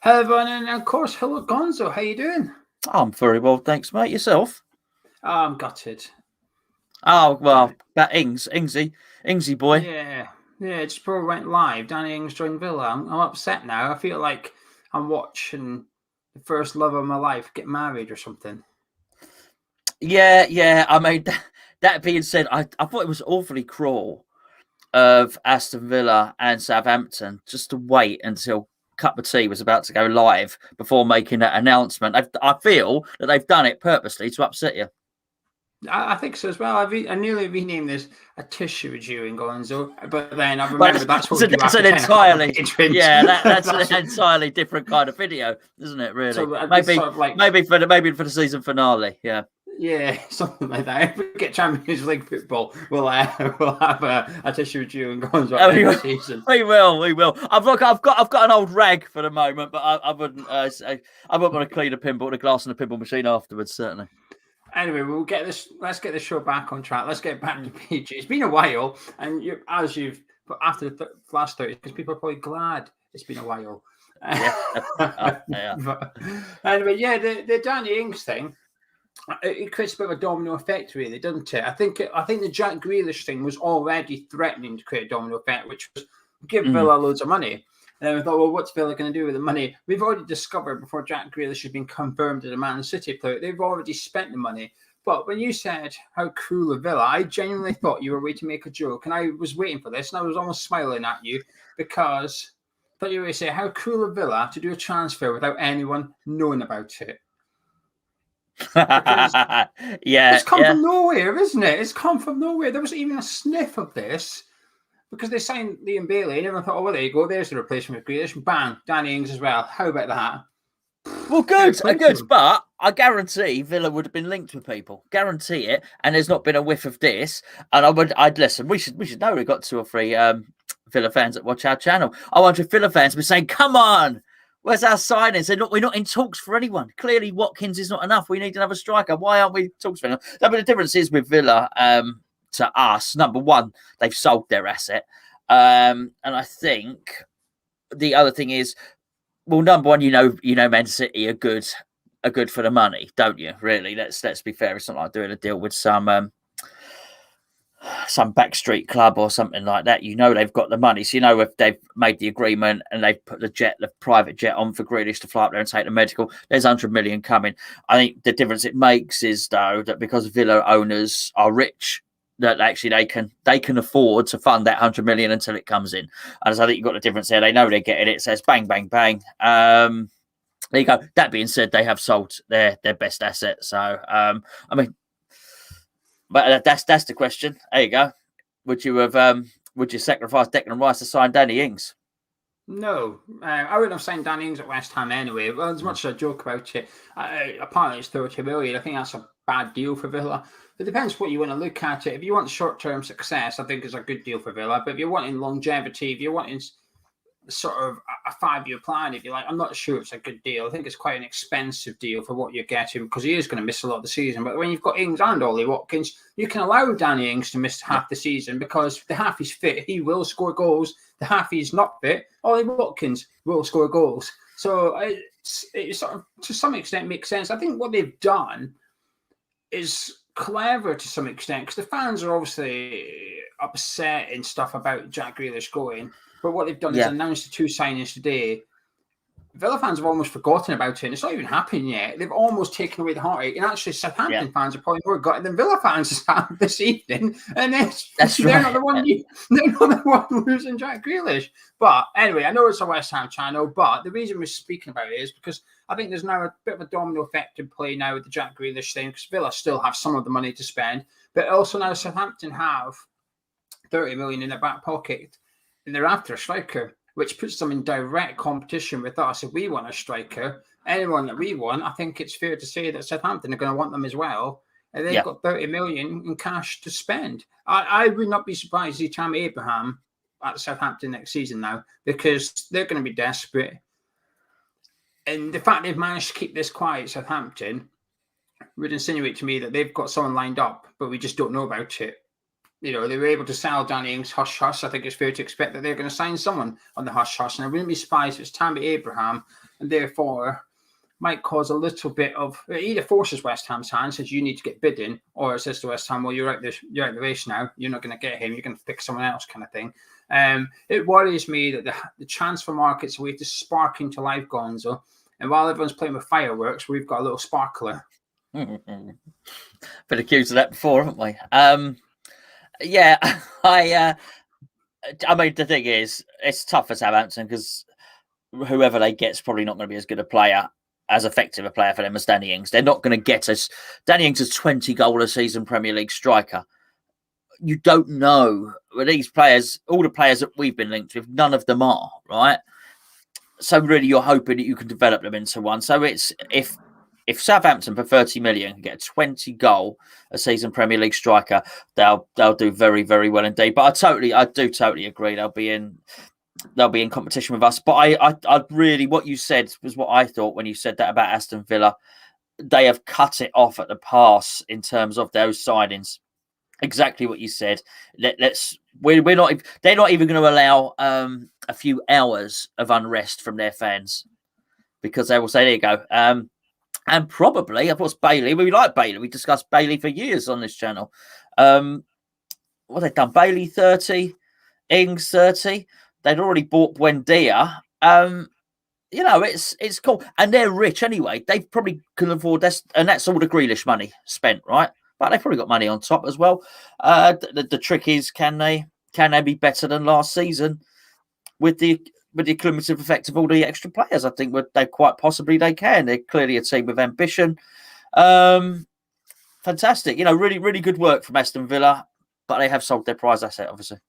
Hello, everyone, and of course, hello, Gonzo. How you doing? I'm very well, thanks, mate. Yourself? Oh, I'm gutted. Oh, well, that Ingsy boy. Yeah. Just before we went live, Danny Ings joined Villa. I'm upset now. I feel like I'm watching the first love of my life get married or something. Yeah. I mean, that being said, I thought it was awfully cruel of Aston Villa and Southampton just to wait until Cup of Tea was about to go live before making that announcement. I feel that they've done it purposely to upset you. I think so as well. I nearly renamed this a tissue with Geo Gonzo, but then I remember that's what we do that's after an 10 o'clock entirely that's that's an entirely different kind of video, isn't it? Really, so maybe sort of like, maybe for the season finale. Yeah, something like that. If we get Champions League football, we'll have a tissue with you and Gonzo at the end of the season. We will. I've got an old rag for the moment, but I wouldn't want to clean a pinball, the glass in the pinball machine afterwards. Certainly. Anyway, we'll get this. Let's get this show back on track. Let's get back to PG. It's been a while, and after the last 30, because people are probably glad it's been a while. Yeah. But anyway, the Danny Ings thing. It creates a bit of a domino effect, really, doesn't it? I think the Jack Grealish thing was already threatening to create a domino effect, which was give Villa loads of money. And then we thought, well, what's Villa going to do with the money? We've already discovered before Jack Grealish has been confirmed as a Man City player, they've already spent the money. But when you said how cruel of Villa, I genuinely thought you were waiting to make a joke, and I was waiting for this, and I was almost smiling at you because I thought you were going to say how cruel of Villa to do a transfer without anyone knowing about it. It's come from nowhere, isn't it? It's come from nowhere. There wasn't even a sniff of this because they signed Liam Bailey and everyone thought, oh, well, there you go. There's the replacement for Grealish. Bang, Danny Ings as well. How about that? Well, good. But I guarantee Villa would have been linked with people. Guarantee it. And there's not been a whiff of this. And I'd listen. We should know we've got 2 or 3 Villa fans that watch our channel. I wonder if Villa fans be saying, come on. Where's our signings? We're not in talks for anyone. Clearly, Watkins is not enough. We need another striker. Why aren't we in talks for anyone? But the difference is with Villa to us. Number one, they've sold their asset, and I think the other thing is, well, number one, you know, Man City are good for the money, don't you? Really, let's be fair. It's not like doing a deal with some backstreet club or something like that. You know they've got the money, so you know if they've made the agreement and they've put the private jet on for Grealish to fly up there and take the medical. There's 100 million coming. I think the difference it makes is though that because Villa owners are rich, that actually they can afford to fund that 100 million until it comes in. And so I think you've got the difference there. They know they're getting it. It says bang, bang, bang. There you go. That being said, they have sold their best asset. So I mean. But that's the question. There you go. Would you sacrifice Declan Rice to sign Danny Ings? No, I wouldn't have signed Danny Ings at West Ham anyway. Well, as much as I joke about it, apparently it's 30 million. I think that's a bad deal for Villa. It depends what you want to look at it. If you want short-term success, I think it's a good deal for Villa. But if you're wanting longevity, if you're wanting sort of a 5-year plan, if you like, I'm not sure it's a good deal. I think it's quite an expensive deal for what you're getting because he is going to miss a lot of the season. But when you've got Ings and Ollie Watkins, you can allow Danny Ings to miss half the season because the half he's fit, he will score goals. The half he's not fit, Ollie Watkins will score goals. So it sort of, to some extent, makes sense. I think what they've done is clever to some extent because the fans are obviously upset and stuff about Jack Grealish going. But what they've done is announced the 2 signings today. Villa fans have almost forgotten about it, and it's not even happened yet. They've almost taken away the heartache. And actually, Southampton fans are probably more gutted than Villa fans this evening. And they're not the one losing Jack Grealish. But anyway, I know it's a West Ham channel, but the reason we're speaking about it is because I think there's now a bit of a domino effect in play now with the Jack Grealish thing, because Villa still have some of the money to spend, but also now Southampton have 30 million in their back pocket. And they're after a striker, which puts them in direct competition with us. If we want a striker, anyone that we want, I think it's fair to say that Southampton are going to want them as well. And they've got 30 million in cash to spend. I would not be surprised to see Tammy Abraham at Southampton next season now, because they're going to be desperate. And the fact they've managed to keep this quiet, Southampton, would insinuate to me that they've got someone lined up, but we just don't know about it. You know, they were able to sell Danny Ings hush-hush. I think it's fair to expect that they're going to sign someone on the hush-hush. And I wouldn't be surprised if it's Tammy Abraham and therefore might cause a little bit of, it either forces West Ham's hand, says you need to get bidding, or it says to West Ham, well, you're out the race now, you're not going to get him, you're going to pick someone else, kind of thing. It worries me that the transfer market's a way to spark into life, Gonzo, and while everyone's playing with fireworks, we've got a little sparkler. Been accused of that before, haven't we? Yeah, I mean, the thing is, it's tough for Southampton because whoever they get is probably not going to be as good a player, as effective a player for them as Danny Ings. They're not going to get us. Danny Ings is 20 goal a season Premier League striker. You don't know. With these players, all the players that we've been linked with, none of them are, right? So really you're hoping that you can develop them into one. So it's if Southampton for 30 million can get a 20 goal a season Premier League striker, they'll do very, very well indeed. But I do totally agree. They'll be in competition with us. But I really, what you said was what I thought when you said that about Aston Villa. They have cut it off at the pass in terms of those signings. Exactly what you said. They're not even going to allow a few hours of unrest from their fans, because they will say, there you go. And probably, of course, Bailey. We like Bailey. We discussed Bailey for years on this channel. What they've done, Bailey 30, Ings 30. They'd already bought Buendia. It's cool. And they're rich anyway. They probably can afford this. And that's all the Grealish money spent, right? But they've probably got money on top as well. The trick is, can they be better than last season with the cumulative effect of all the extra players? I think they quite possibly they can. They're clearly a team with ambition. Fantastic. Really, really good work from Aston Villa, but they have sold their prize asset, obviously.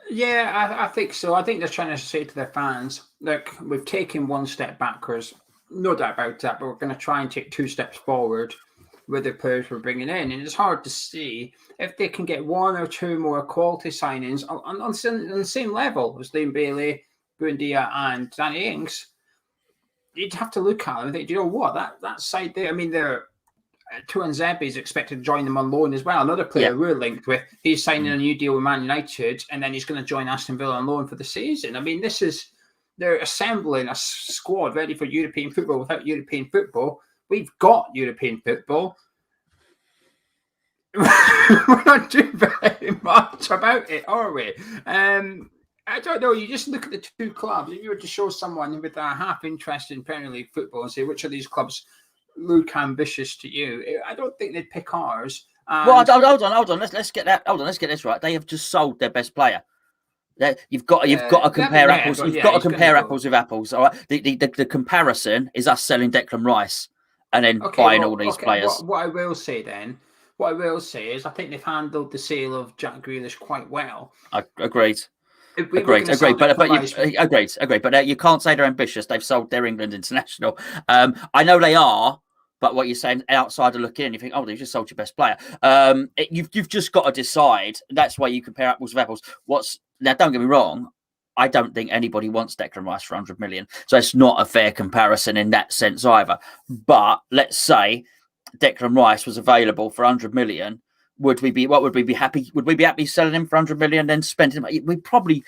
Yeah, I think so. I think they're trying to say to their fans, look, we've taken one step backwards, no doubt about that, but we're going to try and take 2 steps forward with the players we're bringing in. And it's hard to see if they can get 1 or 2 more quality signings on the same level as Liam Bailey, Buendia and Danny Ings. You'd have to look at them and think, you know what, that side there, I mean, Tuanzebe is expected to join them on loan as well. Another player we're linked with, he's signing a new deal with Man United, and then he's going to join Aston Villa on loan for the season. I mean, they're assembling a squad ready for European football without European football. We've got European football. We're not doing very much about it, are we? I don't know. You just look at the 2 clubs. If you were to show someone with a half interest in Premier League football and say, which of these clubs look ambitious to you, I don't think they'd pick ours. Well, hold on. Let's get that. Hold on. Let's get this right. They have just sold their best player. You've got to compare apples. You've got to compare apples with apples. All right. The comparison is us selling Declan Rice and then buying all these players. What I will say is I think they've handled the sale of Jack Grealish quite well. Agreed. Agreed. But you can't say they're ambitious. They've sold their England international. I know they are, but what you're saying, outsider looking in, you think, they've just sold your best player. You've just got to decide. That's why you compare apples with apples. Now, don't get me wrong. I don't think anybody wants Declan Rice for 100 million. So it's not a fair comparison in that sense either. But let's say Declan Rice was available for 100 million. Would we be happy? Would we be happy selling him for 100 million, then spending him? We probably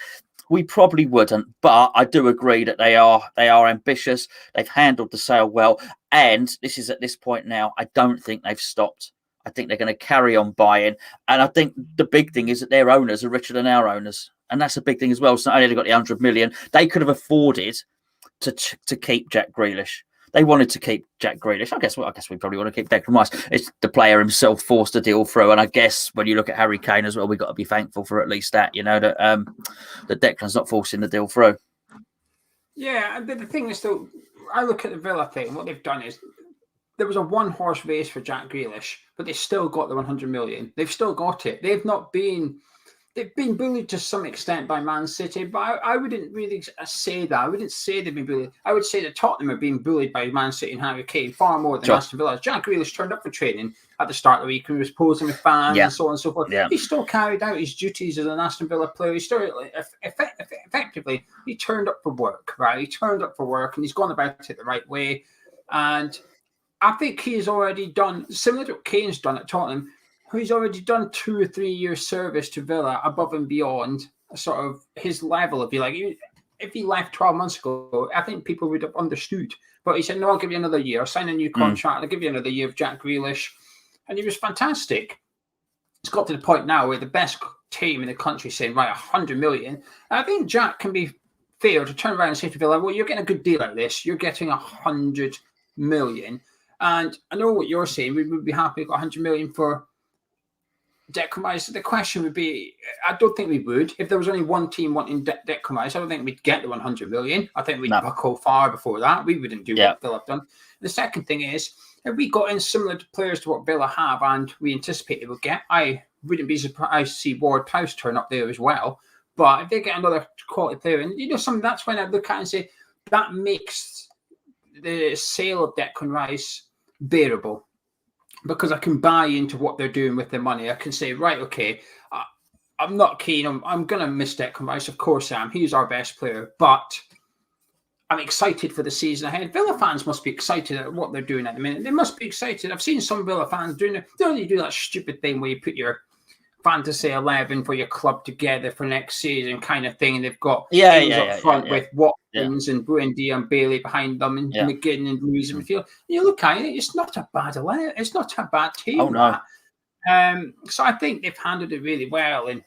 wouldn't. But I do agree that they are ambitious. They've handled the sale well. And this is at this point now, I don't think they've stopped. I think they're going to carry on buying. And I think the big thing is that their owners are richer than our owners. And that's a big thing as well. So not only have they got the 100 million, they could have afforded to keep Jack Grealish. They wanted to keep Jack Grealish. I guess we probably want to keep Declan Rice. It's the player himself forced the deal through. And I guess when you look at Harry Kane as well, we've got to be thankful for at least that, that Declan's not forcing the deal through. Yeah, but the thing is, though, I look at the Villa thing. What they've done is there was a 1-horse race for Jack Grealish, but they still got the 100 million. They've still got it. They've been bullied to some extent by Man City, but I wouldn't really say that. I wouldn't say they've been bullied. I would say that Tottenham are being bullied by Man City and Harry Kane far more than Aston Villa. Jack Grealish turned up for training at the start of the week and was posing with fans and so on and so forth. Yeah. He still carried out his duties as an Aston Villa player. He still, effectively, he turned up for work, right? He turned up for work and he's gone about it the right way. And I think he has already done, similar to what Kane's done at Tottenham, he's already done 2 or 3 years service to Villa above and beyond sort of his level, if you like. if he left 12 months ago, I think people would have understood. But he said, no, I'll give you another year. I'll sign a new contract. I'll give you another year of Jack Grealish. And he was fantastic. It's got to the point now where the best team in the country is saying, right, 100 million. And I think Jack can be fair to turn around and say to Villa, well, you're getting a good deal like this. You're getting 100 million. And I know what you're saying. We would be happy to get 100 million for Declan Rice. The question would be, I don't think we would. If there was only one team wanting Declan Rice, I don't think we'd get the 100 million. I think we'd buckle far before that. We wouldn't do what Villa have done. The second thing is, if we got in similar players to what Villa have and we anticipated we'll get, I wouldn't be surprised to see Ward Prowse turn up there as well. But if they get another quality player, and something that's when I look at it and say, that makes the sale of Declan Rice bearable. Because I can buy into what they're doing with their money. I can say, right, okay, I'm not keen. I'm going to miss Declan Rice. Of course I am. He's our best player. But I'm excited for the season ahead. Villa fans must be excited at what they're doing at the minute. They must be excited. I've seen some Villa fans doing it. They only do that stupid thing where you put your fantasy 11 for your club together for next season kind of thing. And they've got up front with Watkins and Buendia and Bailey behind them and McGinn and Ruiz in midfield. You look at it, it's not a bad 11. It's not a bad team. Oh, no. So I think they've handled it really well. And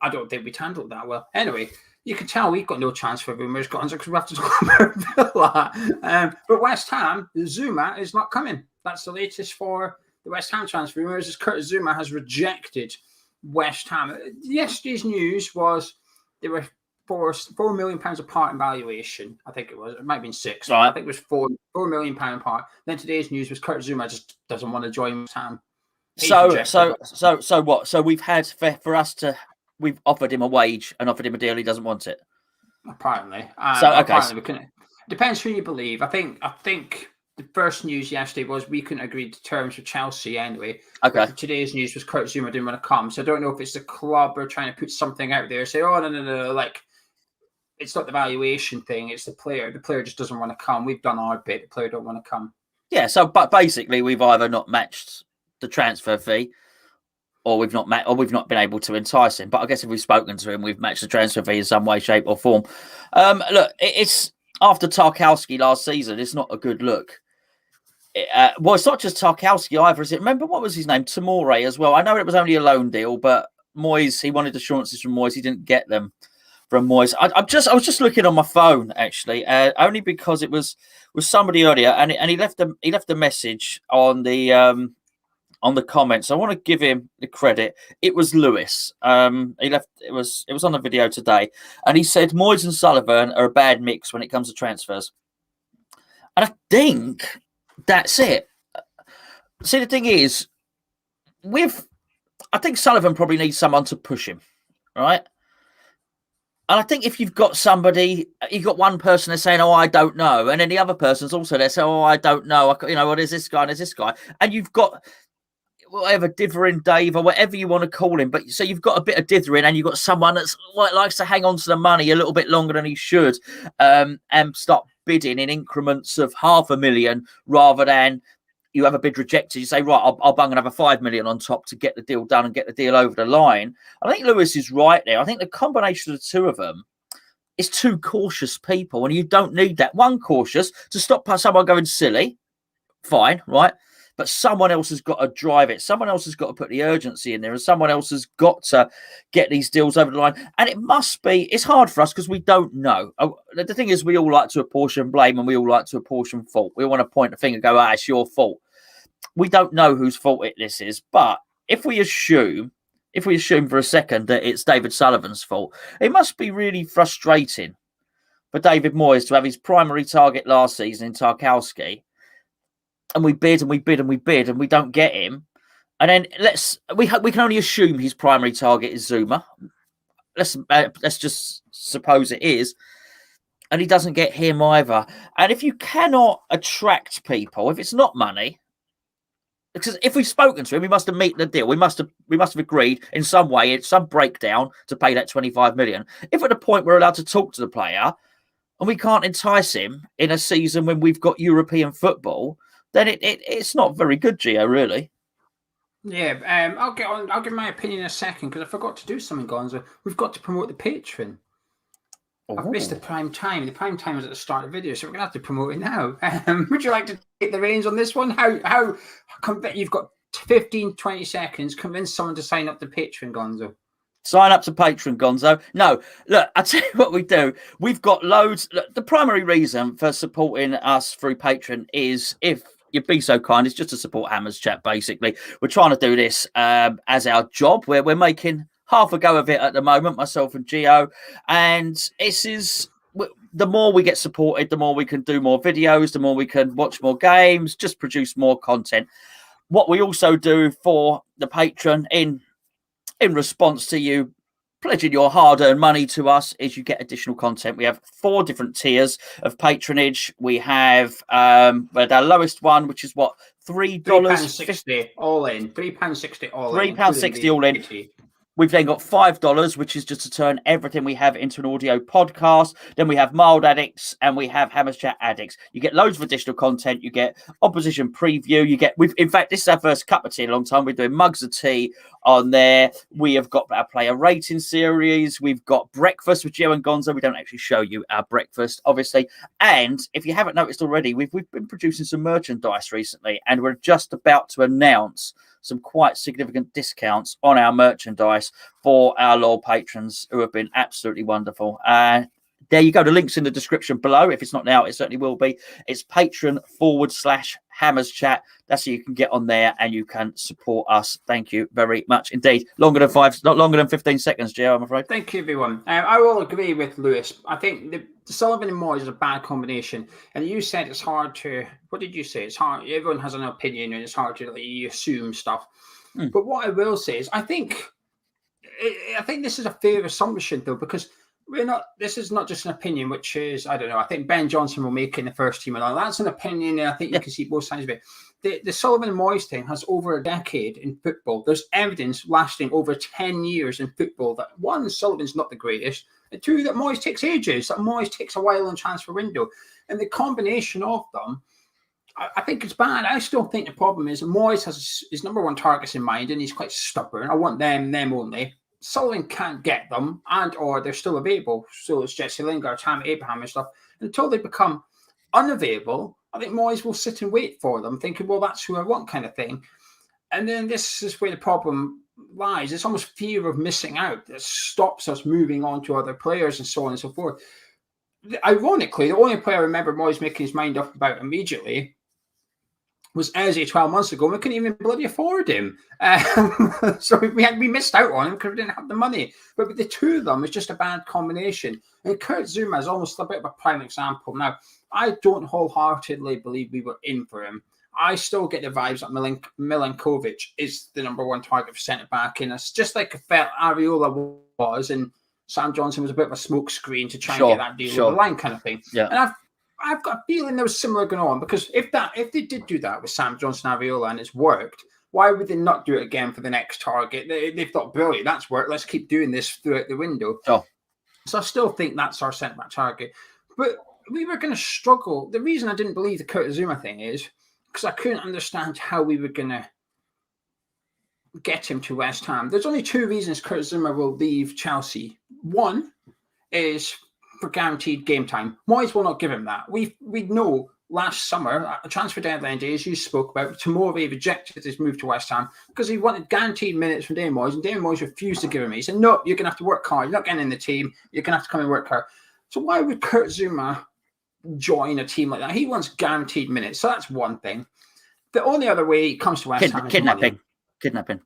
I don't think we'd handled that well. Anyway, you can tell we've got no chance for rumours, Gonzo, because we have to talk about Villa. But West Ham, Zuma is not coming. That's the latest for the West Ham transfer rumours, as Curtis Zuma has rejected West Ham. Yesterday's news was they were £4 million apart in valuation. I think it was. It might have been 6. Right. I think it was £4 million apart. Then today's news was Curtis Zuma just doesn't want to join West Ham. So what? So we've had we've offered him a wage and offered him a deal. He doesn't want it. Apparently. Apparently depends who you believe. I think the first news yesterday was we couldn't agree to terms with Chelsea anyway. Okay. Today's news was Kurt Zuma didn't want to come. So I don't know if it's the club or trying to put something out there. Say, oh, no. Like, it's not the valuation thing. It's the player. The player just doesn't want to come. We've done our bit. The player don't want to come. Yeah. So, but basically, we've either not matched the transfer fee, or we've not been able to entice him. But I guess if we've spoken to him, we've matched the transfer fee in some way, shape, or form. Look, it's after Tarkowski last season. It's not a good look. Well, it's not just Tarkowski either, is it? Remember, what was his name? Tamore as well. I know it was only a loan deal, but Moyes, he wanted assurances from Moyes. He didn't get them from Moyes. I was just looking on my phone, actually, only because it was somebody earlier, and he left a message on the comments. I want to give him the credit. It was Lewis. It was on the video today, and he said Moyes and Sullivan are a bad mix when it comes to transfers. And I think that's it. See, the thing is, I think Sullivan probably needs someone to push him, right? And I think if you've got somebody, you've got one person that's saying, "Oh, I don't know," and then the other person's also there saying, "Oh, I don't know." What is this guy? And there's this guy, and you've got whatever Dithering Dave or whatever you want to call him. But so you've got a bit of dithering, and you've got someone that's likes to hang on to the money a little bit longer than he should, and start bidding in increments of $500,000 rather than you have a bid rejected. You say, right, I'll bung another $5 million on top to get the deal done and get the deal over the line. I think Lewis is right there. I think the combination of the two of them is two cautious people, and you don't need that. One cautious to stop someone going silly, fine, right? But someone else has got to drive it. Someone else has got to put the urgency in there, and someone else has got to get these deals over the line. And it's hard for us because we don't know. The thing is, we all like to apportion blame and we all like to apportion fault. We want to point the finger and go, it's your fault. We don't know whose fault this is. But if we assume for a second that it's David Sullivan's fault, it must be really frustrating for David Moyes to have his primary target last season in Tarkowski. And we bid and we bid and we bid and we don't get him. And then we can only assume his primary target is Zuma. Let's just suppose it is. And he doesn't get him either. And if you cannot attract people, if it's not money, because if we've spoken to him, we must have made the deal. We must have agreed in some way, it's some breakdown to pay that 25 million. If at a point we're allowed to talk to the player and we can't entice him in a season when we've got European football, then it's not very good, Geo, really. Yeah, I'll give my opinion in a second because I forgot to do something, Gonzo. We've got to promote the Patreon. I've missed the prime time. The prime time was at the start of the video, so we're going to have to promote it now. Would you like to take the reins on this one? How you've got 15, 20 seconds, convince someone to sign up to Patreon, Gonzo. Sign up to Patreon, Gonzo. No, look, I'll tell you what we do. We've got loads. Look, the primary reason for supporting us through Patreon is, if you'd be so kind, it's just to support Hammers Chat, basically. We're trying to do this as our job, where we're making half a go of it at the moment, myself and Geo. And this is, the more we get supported, the more we can do more videos, the more we can watch more games, just produce more content. What we also do for the Patreon in response to you pledging your hard-earned money to us is you get additional content. We have 4 different tiers of patronage. We have our lowest one, which is what, $3.60 all in. £3.60 all in. £3.60 all in. We've then got $5, which is just to turn everything we have into an audio podcast. Then we have Mild Addicts and we have Hammers Chat Addicts. You get loads of additional content. You get opposition preview. You get, in fact, this is our first cup of tea in a long time. We're doing mugs of tea on there. We have got our player rating series. We've got breakfast with Geo and Gonzo. We don't actually show you our breakfast, obviously. And if you haven't noticed already, we've been producing some merchandise recently, and we're just about to announce some quite significant discounts on our merchandise for our loyal patrons who have been absolutely wonderful. There you go. The link's in the description below. If it's not now, it certainly will be. It's Patreon/Hammers Chat. That's how you can get on there and you can support us. Thank you very much indeed. Longer than 15 seconds, Gio, I'm afraid. Thank you, everyone. I will agree with Lewis. I think the Sullivan and Moyes is a bad combination. And you said it's hard to, what did you say? It's hard. Everyone has an opinion and it's hard to assume stuff. But what I will say is I think this is a fair assumption, though, because this is not just an opinion, which is, I don't know, I think Ben Johnson will make it in the first team and all. That's an opinion, and I think you can see both sides of it. The Sullivan and Moyes thing has over a decade in football. There's evidence lasting over 10 years in football that, one, Sullivan's not the greatest, and 2, that Moyes takes ages, that Moyes takes a while in transfer window. And the combination of them, I think it's bad. I still think the problem is Moyes has his number one targets in mind, and he's quite stubborn. I want them only. Sullivan can't get them, or they're still available. So it's Jesse Lingard, Tammy Abraham and stuff. Until they become unavailable, I think Moyes will sit and wait for them, thinking, well, that's who I want, kind of thing. And then this is where the problem lies. It's almost fear of missing out that stops us moving on to other players and so on and so forth. Ironically, the only player I remember Moyes making his mind up about immediately was Eze 12 months ago. We couldn't even bloody afford him. So we missed out on him because we didn't have the money. But the two of them is just a bad combination. And Kurt Zouma is almost a bit of a prime example. Now, I don't wholeheartedly believe we were in for him. I still get the vibes that Milinkovic is the number one target for centre-back. And it's just like I felt Areola was, and Sam Johnson was a bit of a smoke screen to try and get that deal over the line kind of thing. Yeah. And I've got a feeling there was similar going on, because if they did do that with Sam Johnson and Areola and it's worked, why would they not do it again for the next target? They've thought, brilliant, that's worked. Let's keep doing this throughout the window. Oh. So I still think that's our centre-back target. But we were going to struggle. The reason I didn't believe the Kurt Zouma thing is because I couldn't understand how we were going to get him to West Ham. There's only 2 reasons Kurt Zouma will leave Chelsea. One is for guaranteed game time. Moyes will not give him that. We know last summer, at the transfer deadline days, you spoke about, Tomori rejected his move to West Ham because he wanted guaranteed minutes from David Moyes, and David Moyes refused to give him. He said, no, you're going to have to work hard. You're not getting in the team. You're going to have to come and work hard. So why would Kurt Zouma join a team like that? He wants guaranteed minutes. So that's one thing. The only other way he comes to West Ham is kidnapping.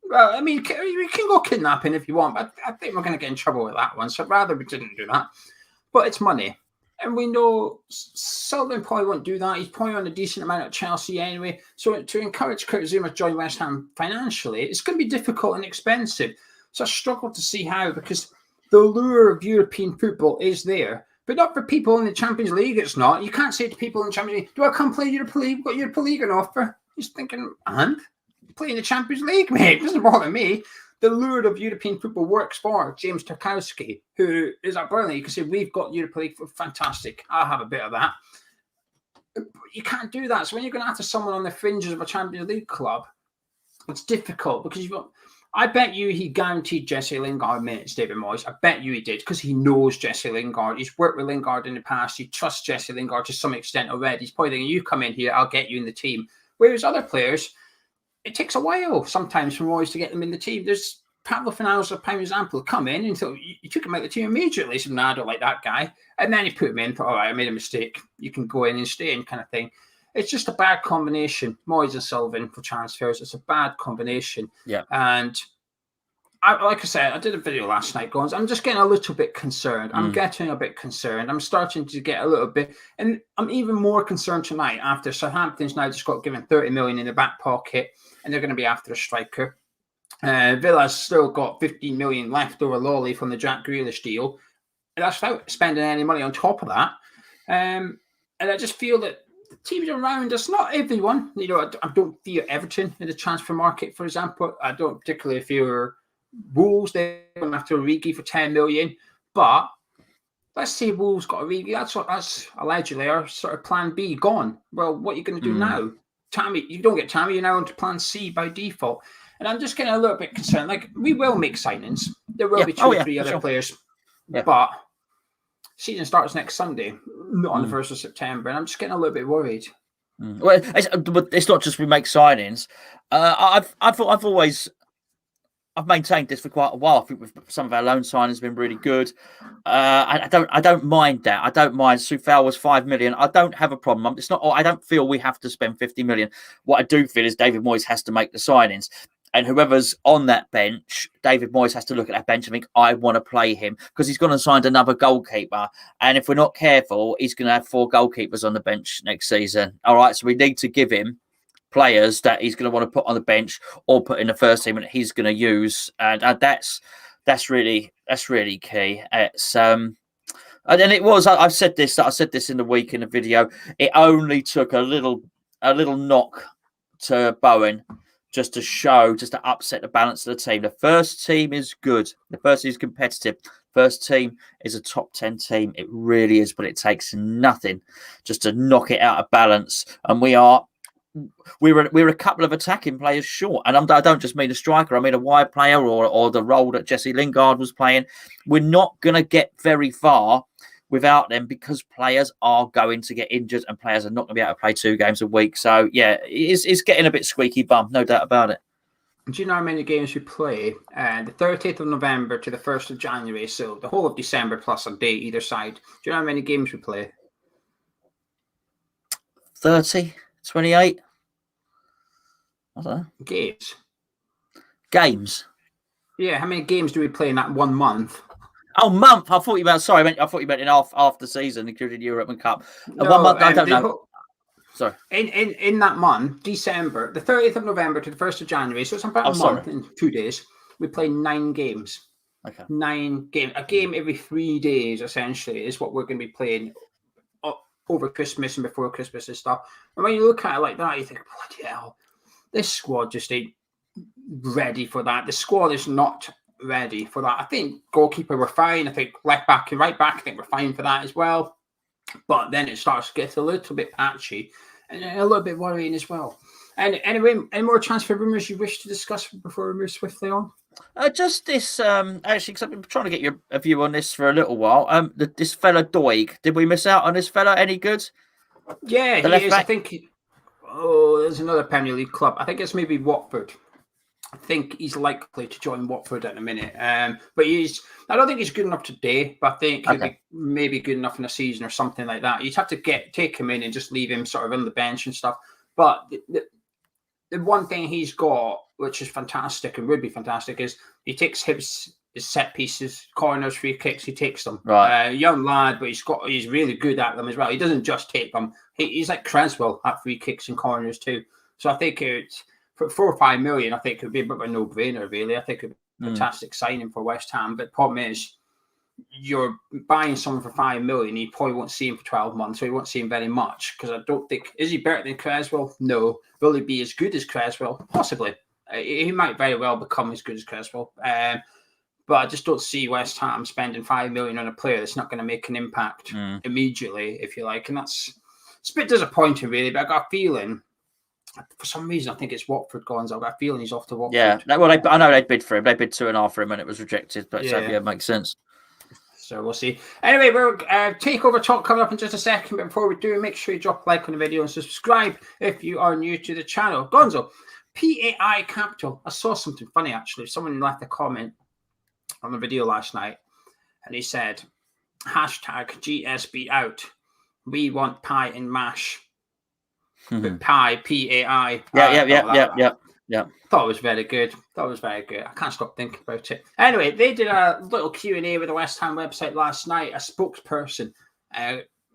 Well, I mean, you can go kidnapping if you want, but I think we're going to get in trouble with that one. So I'd rather we didn't do that. But it's money. And we know Sullivan probably won't do that. He's probably on a decent amount at Chelsea anyway. So to encourage Kurt Zouma to join West Ham financially, it's going to be difficult and expensive. So I struggle to see how, because the lure of European football is there. But not for people in the Champions League, it's not. You can't say to people in the Champions League, do I come play Europa League? We've got Europa League on offer. He's thinking, and? Play in the Champions League, mate. It doesn't bother me. The lure of European football works for James Tarkowski, who is at Burnley. You can say, we've got Europa League. Fantastic. I'll have a bit of that. But you can't do that. So when you're going to have to someone on the fringes of a Champions League club, it's difficult because you've got... I bet you he guaranteed Jesse Lingard minutes, David Moyes. I bet you he did, because he knows Jesse Lingard. He's worked with Lingard in the past. He trusts Jesse Lingard to some extent already. He's probably thinking, you come in here, I'll get you in the team. Whereas other players, it takes a while sometimes for Moyes to get them in the team. There's Pablo Fernandes, a prime example, come in and thought, you took him out of the team immediately. He said, no, I don't like that guy. And then he put him in, thought, all right, I made a mistake. You can go in and stay in, kind of thing. It's just a bad combination. Moyes and Sullivan for transfers. It's a bad combination. Yeah. And like I said, I did a video last night, Gonzo. I'm just getting a little bit concerned. I'm getting a bit concerned. I'm starting to get a little bit, and I'm even more concerned tonight after Southampton's now just got given 30 million in the back pocket, and they're going to be after a striker. Villa's still got 15 million left over lolly from the Jack Grealish deal, and that's without spending any money on top of that. And I just feel that the teams around us, not everyone, I don't fear Everton in the transfer market, for example. I don't particularly fear Wolves. They're going after Origi for 10 million, but let's say Wolves got Origi. That's allegedly our sort of plan B gone. Well, what are you going to do now? Tammy, you don't get Tammy, you're now onto plan C by default. And I'm just getting a little bit concerned. Like, we will make signings. There will be two or three other players. Yeah. But season starts next Sunday, not on the 1st of September. And I'm just getting a little bit worried. Well, it's not just we make signings. I've maintained this for quite a while. I think with some of our loan signings have been really good. I don't mind that. I don't mind. Soufal was 5 million. I don't have a problem. It's not. I don't feel we have to spend 50 million. What I do feel is David Moyes has to make the signings, and whoever's on that bench, David Moyes has to look at that bench and think, I want to play him, because he's going to sign another goalkeeper, and if we're not careful, he's going to have 4 goalkeepers on the bench next season. All right, so we need to give him players that he's going to want to put on the bench or put in the first team, and he's going to use, and that's really key. It's and then it was. I said this in the week in the video. It only took a little knock to Bowen just to upset the balance of the team. The first team is good. The first team is competitive. First team is a top 10 team. It really is, but it takes nothing just to knock it out of balance. And we're a couple of attacking players short, and I don't just mean a striker. I mean a wide player or the role that Jesse Lingard was playing. We're not going to get very far without them, because players are going to get injured and players are not going to be able to play 2 games a week. So yeah, it's getting a bit squeaky bum, no doubt about it. Do you know how many games we play? The 30th of November to the 1st of January, so the whole of December plus a day either side. Do you know how many games we play? 30, 28. I don't know. Games. Yeah, how many games do we play in that 1 month? Oh, month. I thought you meant in half the season, including Europe and Cup. No, 1 month. I don't know. Sorry. In that month, December, the 30th of November to the 1st of January, so it's about a month and 2 days. We play 9 games. Okay. 9 games. A game every 3 days, essentially, is what we're going to be playing over Christmas and before Christmas and stuff. And when you look at it like that, you think, bloody hell, this squad just ain't ready for that. The squad is not ready for that. I think goalkeeper we're fine. I think left back and right back, I think we're fine for that as well. But then it starts to get a little bit patchy and a little bit worrying as well. And anyway, any more transfer rumours you wish to discuss before we move swiftly on? Just this, actually, because I've been trying to get your view on this for a little while. This fella Doig, did we miss out on this fella? Any good? Yeah, he is. I think. There's another Premier League club. I think it's maybe Watford. I think he's likely to join Watford in a minute. But I don't think he's good enough today, but I think he'll be maybe good enough in a season or something like that. You'd have to take him in and just leave him sort of on the bench and stuff. But the one thing he's got, which is fantastic and would be fantastic, is he takes his set pieces, corners, free kicks, he takes them. Right. Young lad, but he's really good at them as well. He doesn't just take them. He's like Creswell at free kicks and corners too. So I think it's for 4 or 5 million, I think it would be a bit of a no-brainer, really. I think it would be a fantastic signing for West Ham. But the problem is, you're buying someone for 5 million, you probably won't see him for 12 months, so you won't see him very much. Because I don't think, is he better than Creswell? No. Will he be as good as Creswell? Possibly. He might very well become as good as Creswell. But I just don't see West Ham spending 5 million on a player that's not going to make an impact immediately, if you like. And it's a bit disappointing, really. But I got a feeling For some reason, I think it's Watford Gonzo. I've got a feeling he's off to Watford. Yeah, well, I know they bid for him. They bid 2.5 for him, and it was rejected. But Yeah. it makes sense. So we'll see. Anyway, we're Takeover talk coming up in just a second. But before we do, make sure you drop a like on the video and subscribe if you are new to the channel. Gonzo, Pai Capital. I saw something funny actually. Someone left a comment on the video last night, and he said, #GSB out. We want pie and mash. But pie, P-A-I. Yeah. Thought it was very good. I can't stop thinking about it. Anyway, they did a little Q&A with the West Ham website last night. A spokesperson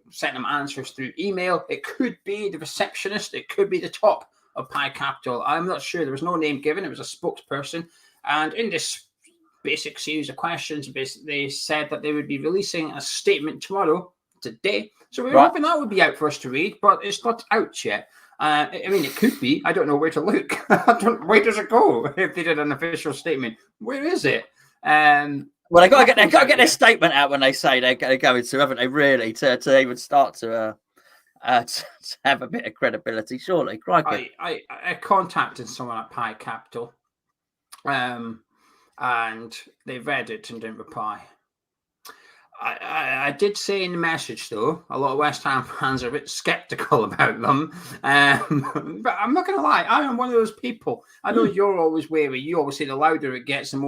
sent them answers through email. It could be the receptionist. It could be the top of Pai Capital. I'm not sure. There was no name given. It was a spokesperson. And in this basic series of questions, they said that they would be releasing a statement today. So we were hoping that would be out for us to read, but it's not out yet. I mean, it could be. I don't know where to look. Where does it go if they did an official statement? Where is it? Well, they got to get their statement out when they say they're going to, haven't they? Really, to even start to have a bit of credibility, surely. Crikey. I contacted someone at Pai Capital, and they read it and didn't reply. I did say in the message, though, a lot of West Ham fans are a bit sceptical about them. But I'm not going to lie, I am one of those people. I know you're always wary. You always say the louder it gets, the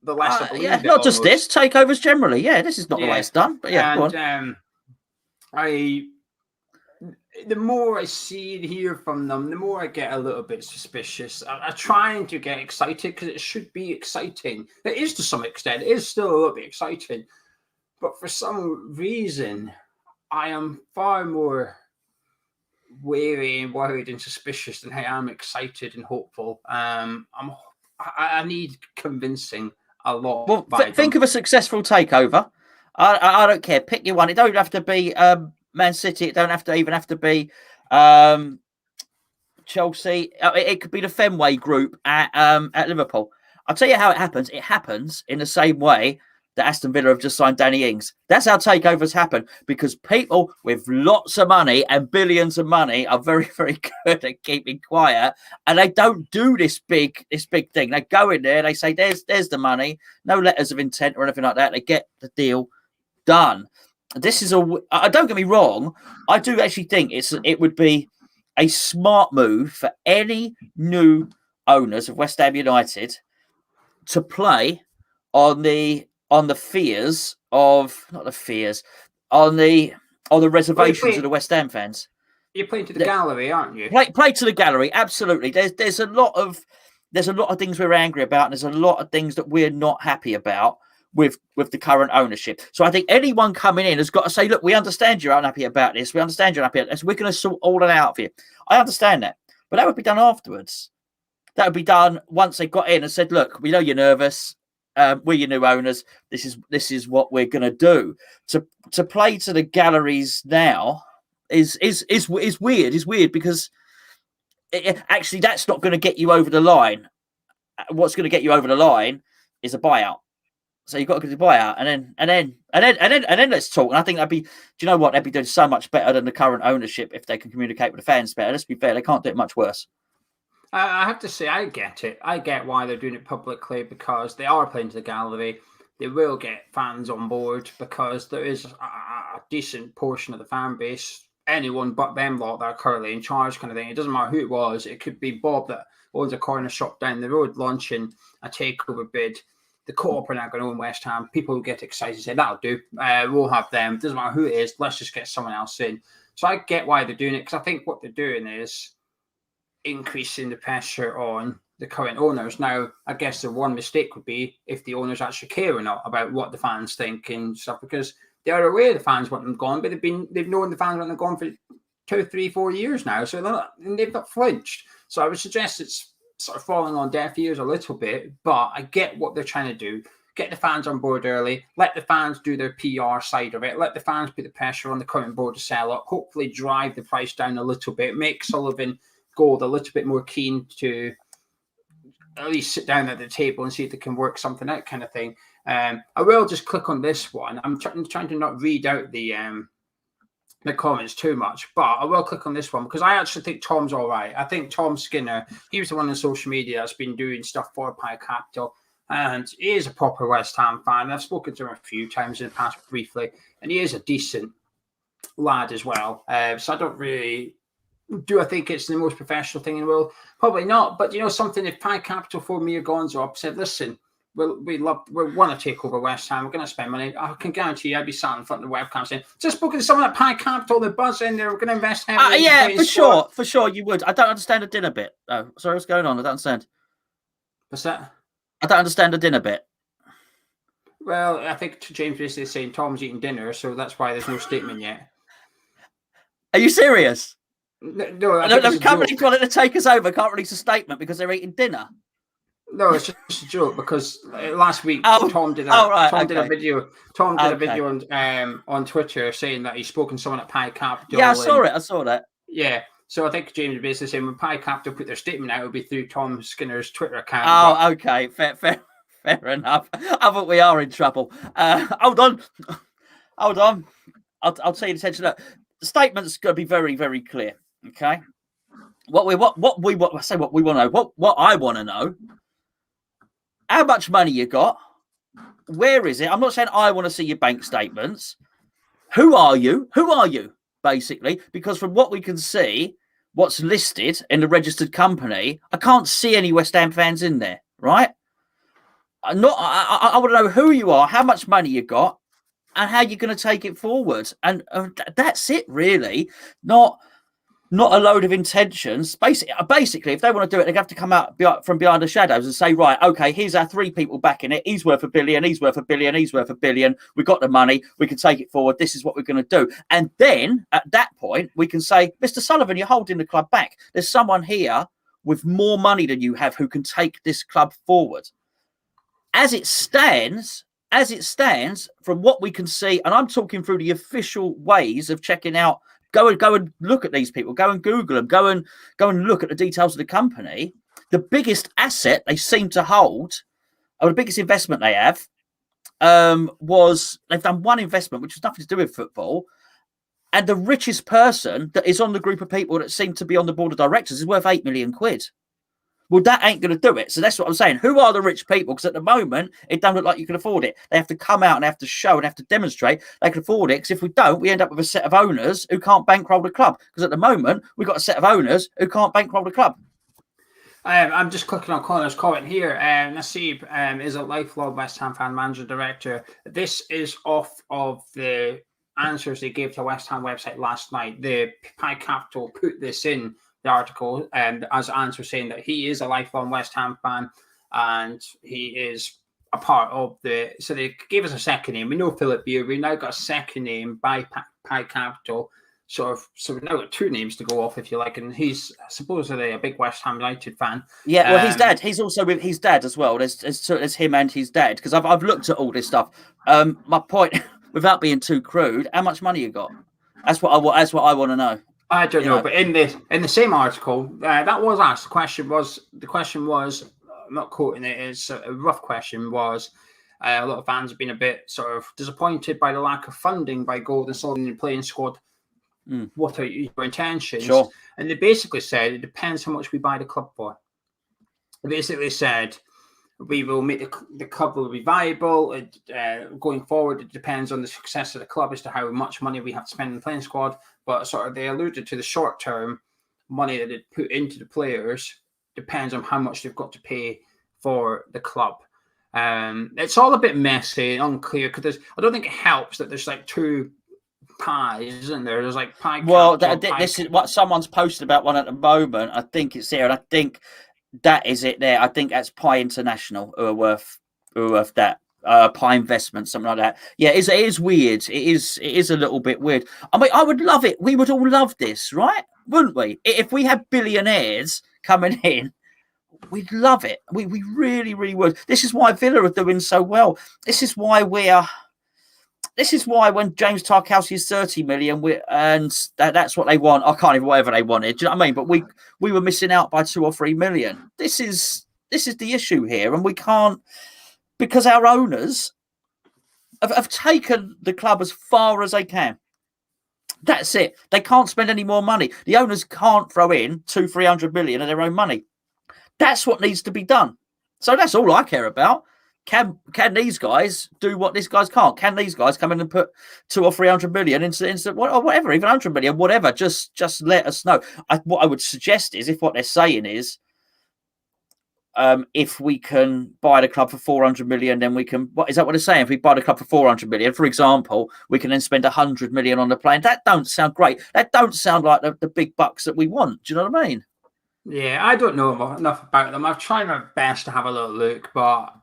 less I believe it. Not just this, takeovers generally. Yeah, this is not the way it's done. But yeah, and, the more I see and hear from them, the more I get a little bit suspicious. I'm trying to get excited because it should be exciting. It is to some extent. It is still a little bit exciting. But for some reason, I am far more wary and worried and suspicious than I am excited and hopeful. I need convincing a lot. Well, think of a successful takeover. I don't care. Pick your one. It don't have to be Man City. It don't have to be Chelsea. It could be the Fenway Group at Liverpool. I'll tell you how it happens. It happens in the same way that Aston Villa have just signed Danny Ings. That's how takeovers happen, because people with lots of money and billions of money are very, very good at keeping quiet, and they don't do this big thing. They go in there, they say, "There's the money," no letters of intent or anything like that. They get the deal done. This is don't get me wrong. I do actually think it would be a smart move for any new owners of West Ham United to play on the fears of the reservations of the West Ham fans. You're playing to the gallery, aren't you? Play to the gallery, absolutely. There's a lot of things we're angry about, and there's a lot of things that we're not happy about with the current ownership. So I think anyone coming in has got to say, look, we understand you're unhappy about this. We understand you're unhappy about this. We're going to sort all that out for you. I understand that. But that would be done afterwards. That would be done once they got in and said, look, we know you're nervous. We're your new owners. This is what we're going to do. To play to the galleries now is weird. It's weird because actually that's not going to get you over the line. What's going to get you over the line is a buyout. So you've got to get the buyout, and then let's talk. And I think do you know what? They'd be doing so much better than the current ownership if they can communicate with the fans better. Let's be fair, they can't do it much worse. I have to say, I get it. I get why they're doing it publicly, because they are playing to the gallery. They will get fans on board because there is a decent portion of the fan base, anyone but them lot that are currently in charge kind of thing. It doesn't matter who it was. It could be Bob that owns a corner shop down the road launching a takeover bid. The Co-op are now going to own West Ham. People who get excited say, that'll do. We'll have them. Doesn't matter who it is. Let's just get someone else in. So I get why they're doing it, because I think what they're doing is increasing the pressure on the current owners. Now, I guess the one mistake would be if the owners actually care or not about what the fans think and stuff, because they are aware the fans want them gone, but they've known the fans want them gone for 2, 3, 4 years now. So they've not flinched. So I would suggest it's sort of falling on deaf ears a little bit, but I get what they're trying to do. Get the fans on board early, let the fans do their PR side of it, let the fans put the pressure on the current board to sell up, hopefully drive the price down a little bit, make Sullivan Gold a little bit more keen to at least sit down at the table and see if they can work something out, kind of thing. I will just click on this one. I'm trying to not read out the the comments too much, but I will click on this one because I actually think Tom's all right. I think Tom Skinner, he was the one on social media that's been doing stuff for Pai Capital, and he is a proper West Ham fan. I've spoken to him a few times in the past briefly, and he is a decent lad as well. So I don't really... Do I think it's the most professional thing in the world? Probably not. But something, if Pai Capital for me or Gonzo up said, listen, we want to take over West Ham, we're going to spend money, I can guarantee you I'd be sat in front of the webcam saying, just spoken to someone at Pai Capital, they're buzzing, they're going to invest heavily. Yeah, for sure you would. I don't understand the dinner bit. Oh, sorry, what's going on? I don't understand. What's that? I don't understand the dinner bit. Well, I think James basically saying Tom's eating dinner, so that's why there's no statement yet. Are you serious? No, the company wanted to take us over, can't release a statement because they're eating dinner. No, it's just a joke because last week Tom did a video. Tom did a video on Twitter saying that he's spoken to someone at Pai Capital. Yeah, I saw that. Yeah, so I think James is basically saying when Pai Capital put their statement out, it would be through Tom Skinner's Twitter account. Oh, okay, fair enough. I thought we are in trouble. Hold on. I'll tell you the attention. Look, the statement's got to be very, very clear. Okay, what I want to know. What I want to know. How much money you got? Where is it? I'm not saying I want to see your bank statements. Who are you? Basically, because from what we can see, what's listed in the registered company, I can't see any West Ham fans in there, right? I want to know who you are, how much money you got, and how you're going to take it forward. And that's it, really. Not a load of intentions. Basically, if they want to do it, they have to come out from behind the shadows and say, right, okay, here's our three people backing it. He's worth $1 billion. He's worth $1 billion. He's worth $1 billion. We've got the money. We can take it forward. This is what we're going to do. And then at that point, we can say, Mr. Sullivan, you're holding the club back. There's someone here with more money than you have who can take this club forward. As it stands, from what we can see, and I'm talking through the official ways of checking out. Go and look at these people. Go and Google them. Go and look at the details of the company. The biggest asset they seem to hold, or the biggest investment they have, was they've done one investment, which has nothing to do with football. And the richest person that is on the group of people that seem to be on the board of directors is worth £8 million. Well, that ain't going to do it. So that's what I'm saying. Who are the rich people? Because at the moment, it doesn't look like you can afford it. They have to come out and they have to show and have to demonstrate they can afford it. Because if we don't, we end up with a set of owners who can't bankroll the club. Because at the moment, we've got a set of owners who can't bankroll the club. I'm just clicking on Connor's comment here. Nasib is a lifelong West Ham fan, manager, director. This is off of the answers they gave to the West Ham website last night. The Pai Capital put this in the article as answer saying that he is a lifelong West Ham fan and he is a part of so they gave us a second name. We know Philip Beer. We now got a second name by Pai Capital. So we've now got two names to go off, if you like, and he's supposedly a big West Ham United fan. Yeah, well, his dad. He's also with his dad as well. There's him and his dad, because I've looked at all this stuff. My point, without being too crude, how much money you got? That's what I want to know. I don't know, but in the same article, that was asked. The question was, I'm not quoting it, it's a rough question, was a lot of fans have been a bit sort of disappointed by the lack of funding by Gold and Sullivan in the playing squad. What are your intentions? Sure. And they basically said it depends how much we buy the club for. They basically said we will make the club will be viable going forward. It depends on the success of the club as to how much money we have to spend in the playing squad. But sort of they alluded to the short term money that they put into the players depends on how much they've got to pay for the club. It's all a bit messy and unclear because I don't think it helps that there's like two pies, isn't there? There's like pie. Well, this is what someone's posted about one at the moment. I think it's there, and I think that is it there. I think that's Pai International who are worth that. Pai Investment, something like that. Yeah, it is weird. It is a little bit weird. I mean, I would love it. We would all love this, right? Wouldn't we? If we had billionaires coming in, we'd love it. We really, really would. This is why Villa are doing so well. This is why when James Tarkowski is 30 million, that's what they want. I can't even whatever they wanted. Do you know what I mean? But we were missing out by 2 or 3 million. This is the issue here, and we can't, because our owners have taken the club as far as they can. That's it. They can't spend any more money. The owners can't throw in 200-300 million of their own money. That's what needs to be done. So that's all I care about. Can these guys do what these guys can't? Can these guys come in and put 200 or 300 million into or whatever, even 100 million, whatever? Just let us know. What I would suggest is, if what they're saying is, if we can buy the club for 400 million, then we can. What is that? What they're saying? If we buy the club for 400 million, for example, we can then spend 100 million on the plane. That don't sound great. That don't sound like the big bucks that we want. Do you know what I mean? Yeah, I don't know enough about them. I've tried my best to have a little look, but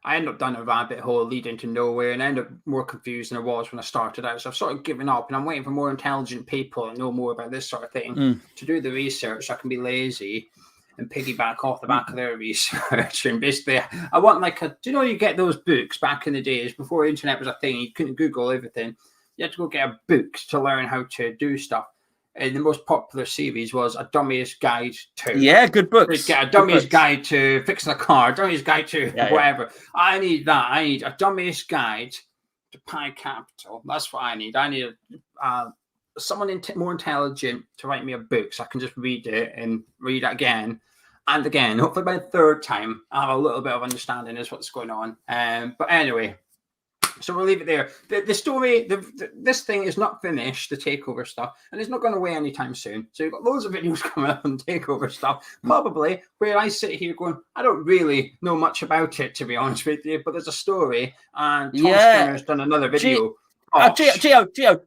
I end up down a rabbit hole leading to nowhere, and I end up more confused than I was when I started out. So I've sort of given up, and I'm waiting for more intelligent people that know more about this sort of thing to do the research. So I can be lazy and piggyback off the back of their research. And basically, I want you get those books back in the days before the internet was a thing. You couldn't Google everything. You had to go get a book to learn how to do stuff. And the most popular series was A Dummy's Guide to. Yeah, good books. Get a Dummy's Guide to fixing a car, Dummy's Guide to whatever. Yeah. I need that. I need A Dummy's Guide to Pai Capital. That's what I need. I need someone more intelligent to write me a book so I can just read it and read it again and again. Hopefully by the third time, I'll have a little bit of understanding as what's going on. But anyway, so we'll leave it there. The story, this thing is not finished, the Takeover stuff, and it's not going away anytime soon. So you've got loads of videos coming up on Takeover stuff, probably where I sit here going, I don't really know much about it, to be honest with you, but there's a story, and Tom Skinner's done another video. Geo,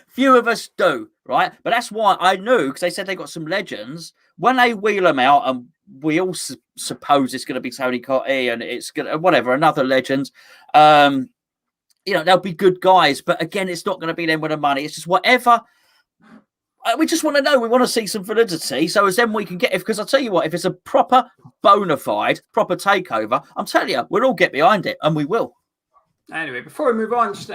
few of us do, right? But that's why I knew, because they said they got some legends. When they wheel them out, and we all suppose it's going to be Tony Cottee and it's going to, whatever, another legend, they'll be good guys. But again, it's not going to be them with the money. It's just whatever. We just want to know. We want to see some validity. So as then we can get, because I'll tell you what, if it's a proper, bona fide, proper takeover, I'm telling you, we'll all get behind it, and we will. Anyway, before we move on, just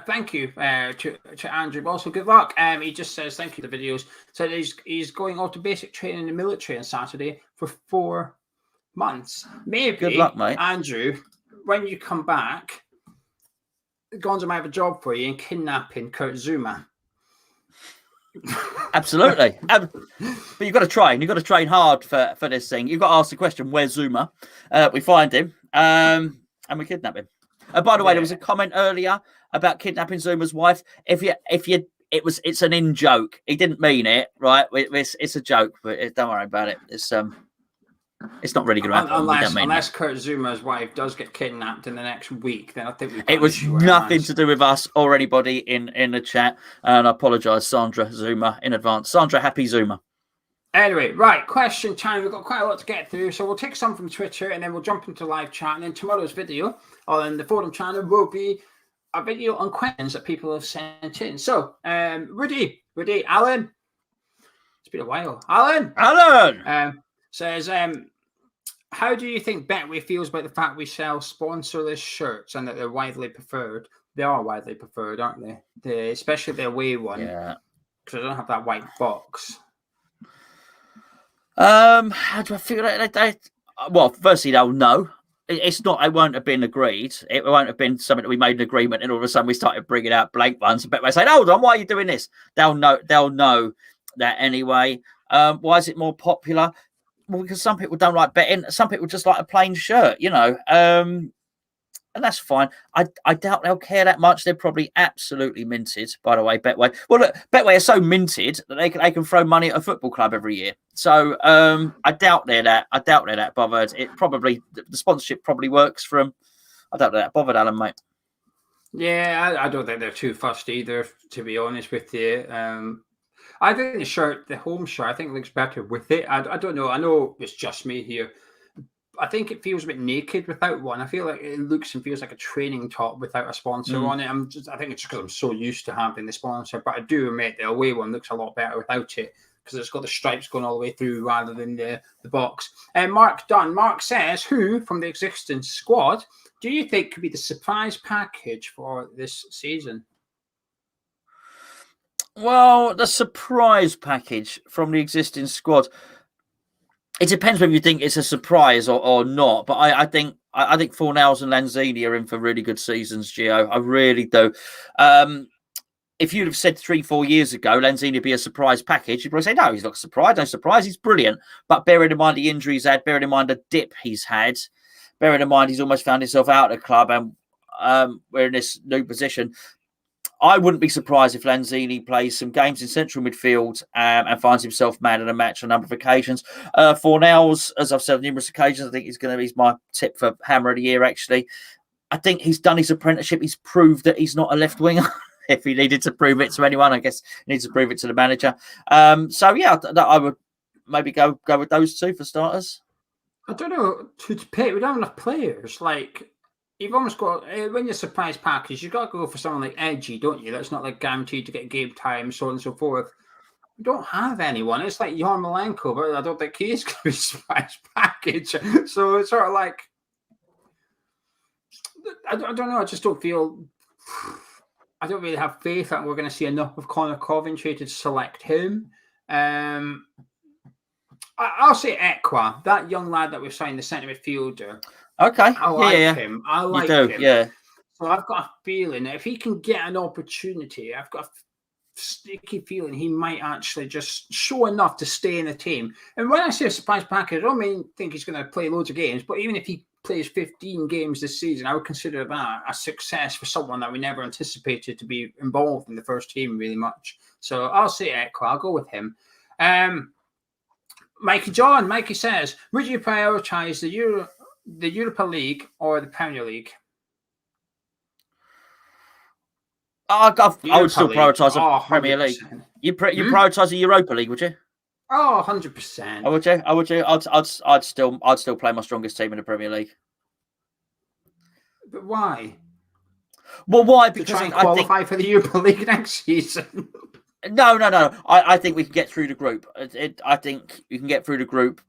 thank you to Andrew. Also, good luck. He just says thank you for the videos. So he's going on to basic training in the military on Saturday for 4 months. Maybe, good luck, mate. Andrew, when you come back, Gonzo might have a job for you in kidnapping Kurt Zuma. Absolutely. But you've got to train. You've got to train hard for this thing. You've got to ask the question, where's Zuma? We find him and we kidnap him. By the way, there was a comment earlier about kidnapping Zuma's wife. It's an in joke. He didn't mean it, right? It's a joke, but don't worry about it. It's not really going to happen. Unless Kurt Zuma's wife does get kidnapped in the next week, then I think it was nothing to do with us or anybody in the chat. And I apologise, Sandra Zuma, in advance. Sandra, happy Zuma. Anyway, right, question time. We've got quite a lot to get through, so we'll take some from Twitter and then we'll jump into live chat. And then tomorrow's video on the forum channel will be a video on questions that people have sent in. So, Rudy, Alan, it's been a while. Alan says, how do you think Betway feels about the fact we sell sponsorless shirts and that they're widely preferred? They are widely preferred, aren't they? Especially the away one. Yeah. Because I don't have that white box. How do I feel like that? Well, firstly, they'll know. It's not. It won't have been agreed. It won't have been something that we made an agreement, and all of a sudden we started bringing out blank ones. But they say, "Hold on, why are you doing this?" They'll know. They'll know that anyway. Why is it more popular? Well, because some people don't like betting. Some people just like a plain shirt, and that's fine. I doubt they'll care that much. They're probably absolutely minted, by the way, Betway. Well, look, Betway are so minted that they can throw money at a football club every year. So I doubt they're that bothered. It probably, the sponsorship probably works from, I doubt they're that bothered, Alan, mate. Yeah, I don't think they're too fussed either, to be honest with you. I think the home shirt, I think looks better with it. I don't know. I know it's just me here. I think it feels a bit naked without one. I feel like it looks and feels like a training top without a sponsor on it. I think it's just because I'm so used to having the sponsor. But I do admit the away one looks a lot better without it because it's got the stripes going all the way through rather than the box. And Mark Dunn. Mark says, who from the existing squad do you think could be the surprise package for this season? Well, the surprise package from the existing squad. It depends whether you think it's a surprise or not. But I think Fornals and Lanzini are in for really good seasons, Gio. I really do. if you'd have said 3-4 years ago, Lanzini would be a surprise package, you'd probably say, no, he's not surprised, no surprise, he's brilliant. But bearing in mind the injury he's had, bearing in mind the dip he's had, bearing in mind he's almost found himself out of the club and we're in this new position, I wouldn't be surprised if Lanzini plays some games in central midfield and finds himself man of the match on a number of occasions. Fornals, as I've said on numerous occasions, I think he's my tip for Hammer of the Year, actually. I think he's done his apprenticeship. He's proved that he's not a left winger. If he needed to prove it to anyone, I guess he needs to prove it to the manager. So, yeah, I would maybe go with those two for starters. I don't know who to pick. We don't have enough players. Like, you've almost got, when you're surprise package, you've got to go for someone like Edgy, don't you? That's not like guaranteed to get game time, so on and so forth. We don't have anyone. It's like Yarmolenko, but I don't think he is going to be surprise package. So it's sort of like, I don't know. I just don't feel, I don't really have faith that we're going to see enough of Connor Coventry to select him. I'll say Ekwa, that young lad that we've signed, the centre midfielder. Okay. I like him. I like him. Yeah. So I've got a feeling that if he can get an opportunity, I've got a sneaky feeling he might actually just show enough to stay in the team. And when I say a surprise package, I don't think he's going to play loads of games, but even if he plays 15 games this season, I would consider that a success for someone that we never anticipated to be involved in the first team really much. So I'll say Ekwa. I'll go with him. Mikey says, would you prioritise the Europa League or the Premier League? I would still prioritise the Premier League. You prioritise the Europa League, would you? Oh, 100%. Would you? I'd still play my strongest team in the Premier League. But why? Well, why? Because I qualify for the Europa League next season. No. I think we can get through the group. I think you can get through the group.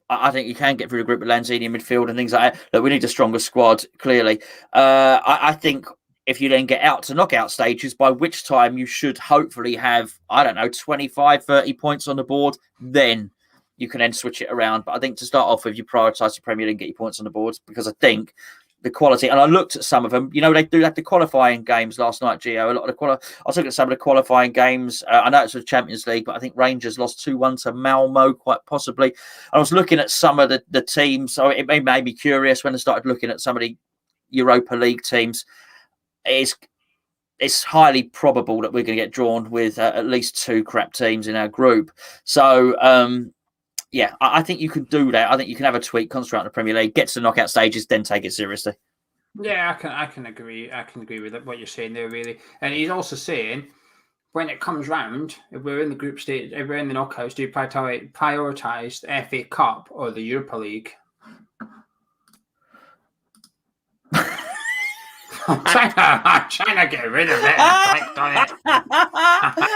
I think you can get through the group with Lanzini in midfield and things like that. Look, we need a stronger squad, clearly. I think if you then get out to knockout stages, by which time you should hopefully have, 25, 30 points on the board, then you can then switch it around. But I think to start off with, you prioritise the Premier League and get your points on the board, because I think the quality, and I looked at some of them, they do have the qualifying games last night, Geo. I was looking at some of the qualifying games. I know it's the Champions League, but I think Rangers lost 2-1 to Malmo, quite possibly. I was looking at some of the teams, so it made me curious when I started looking at some of the Europa League teams. It's highly probable that we're going to get drawn with at least 2 crap teams in our group. So, yeah, I think you can do that. I think you can have a tweak, concentrate on the Premier League, get to the knockout stages, then take it seriously. Yeah, I can agree. I can agree with what you're saying there, really. And he's also saying, when it comes round, if we're in the group stage, if we're in the knockouts, do you prioritise the FA Cup or the Europa League? I'm trying to get rid of it.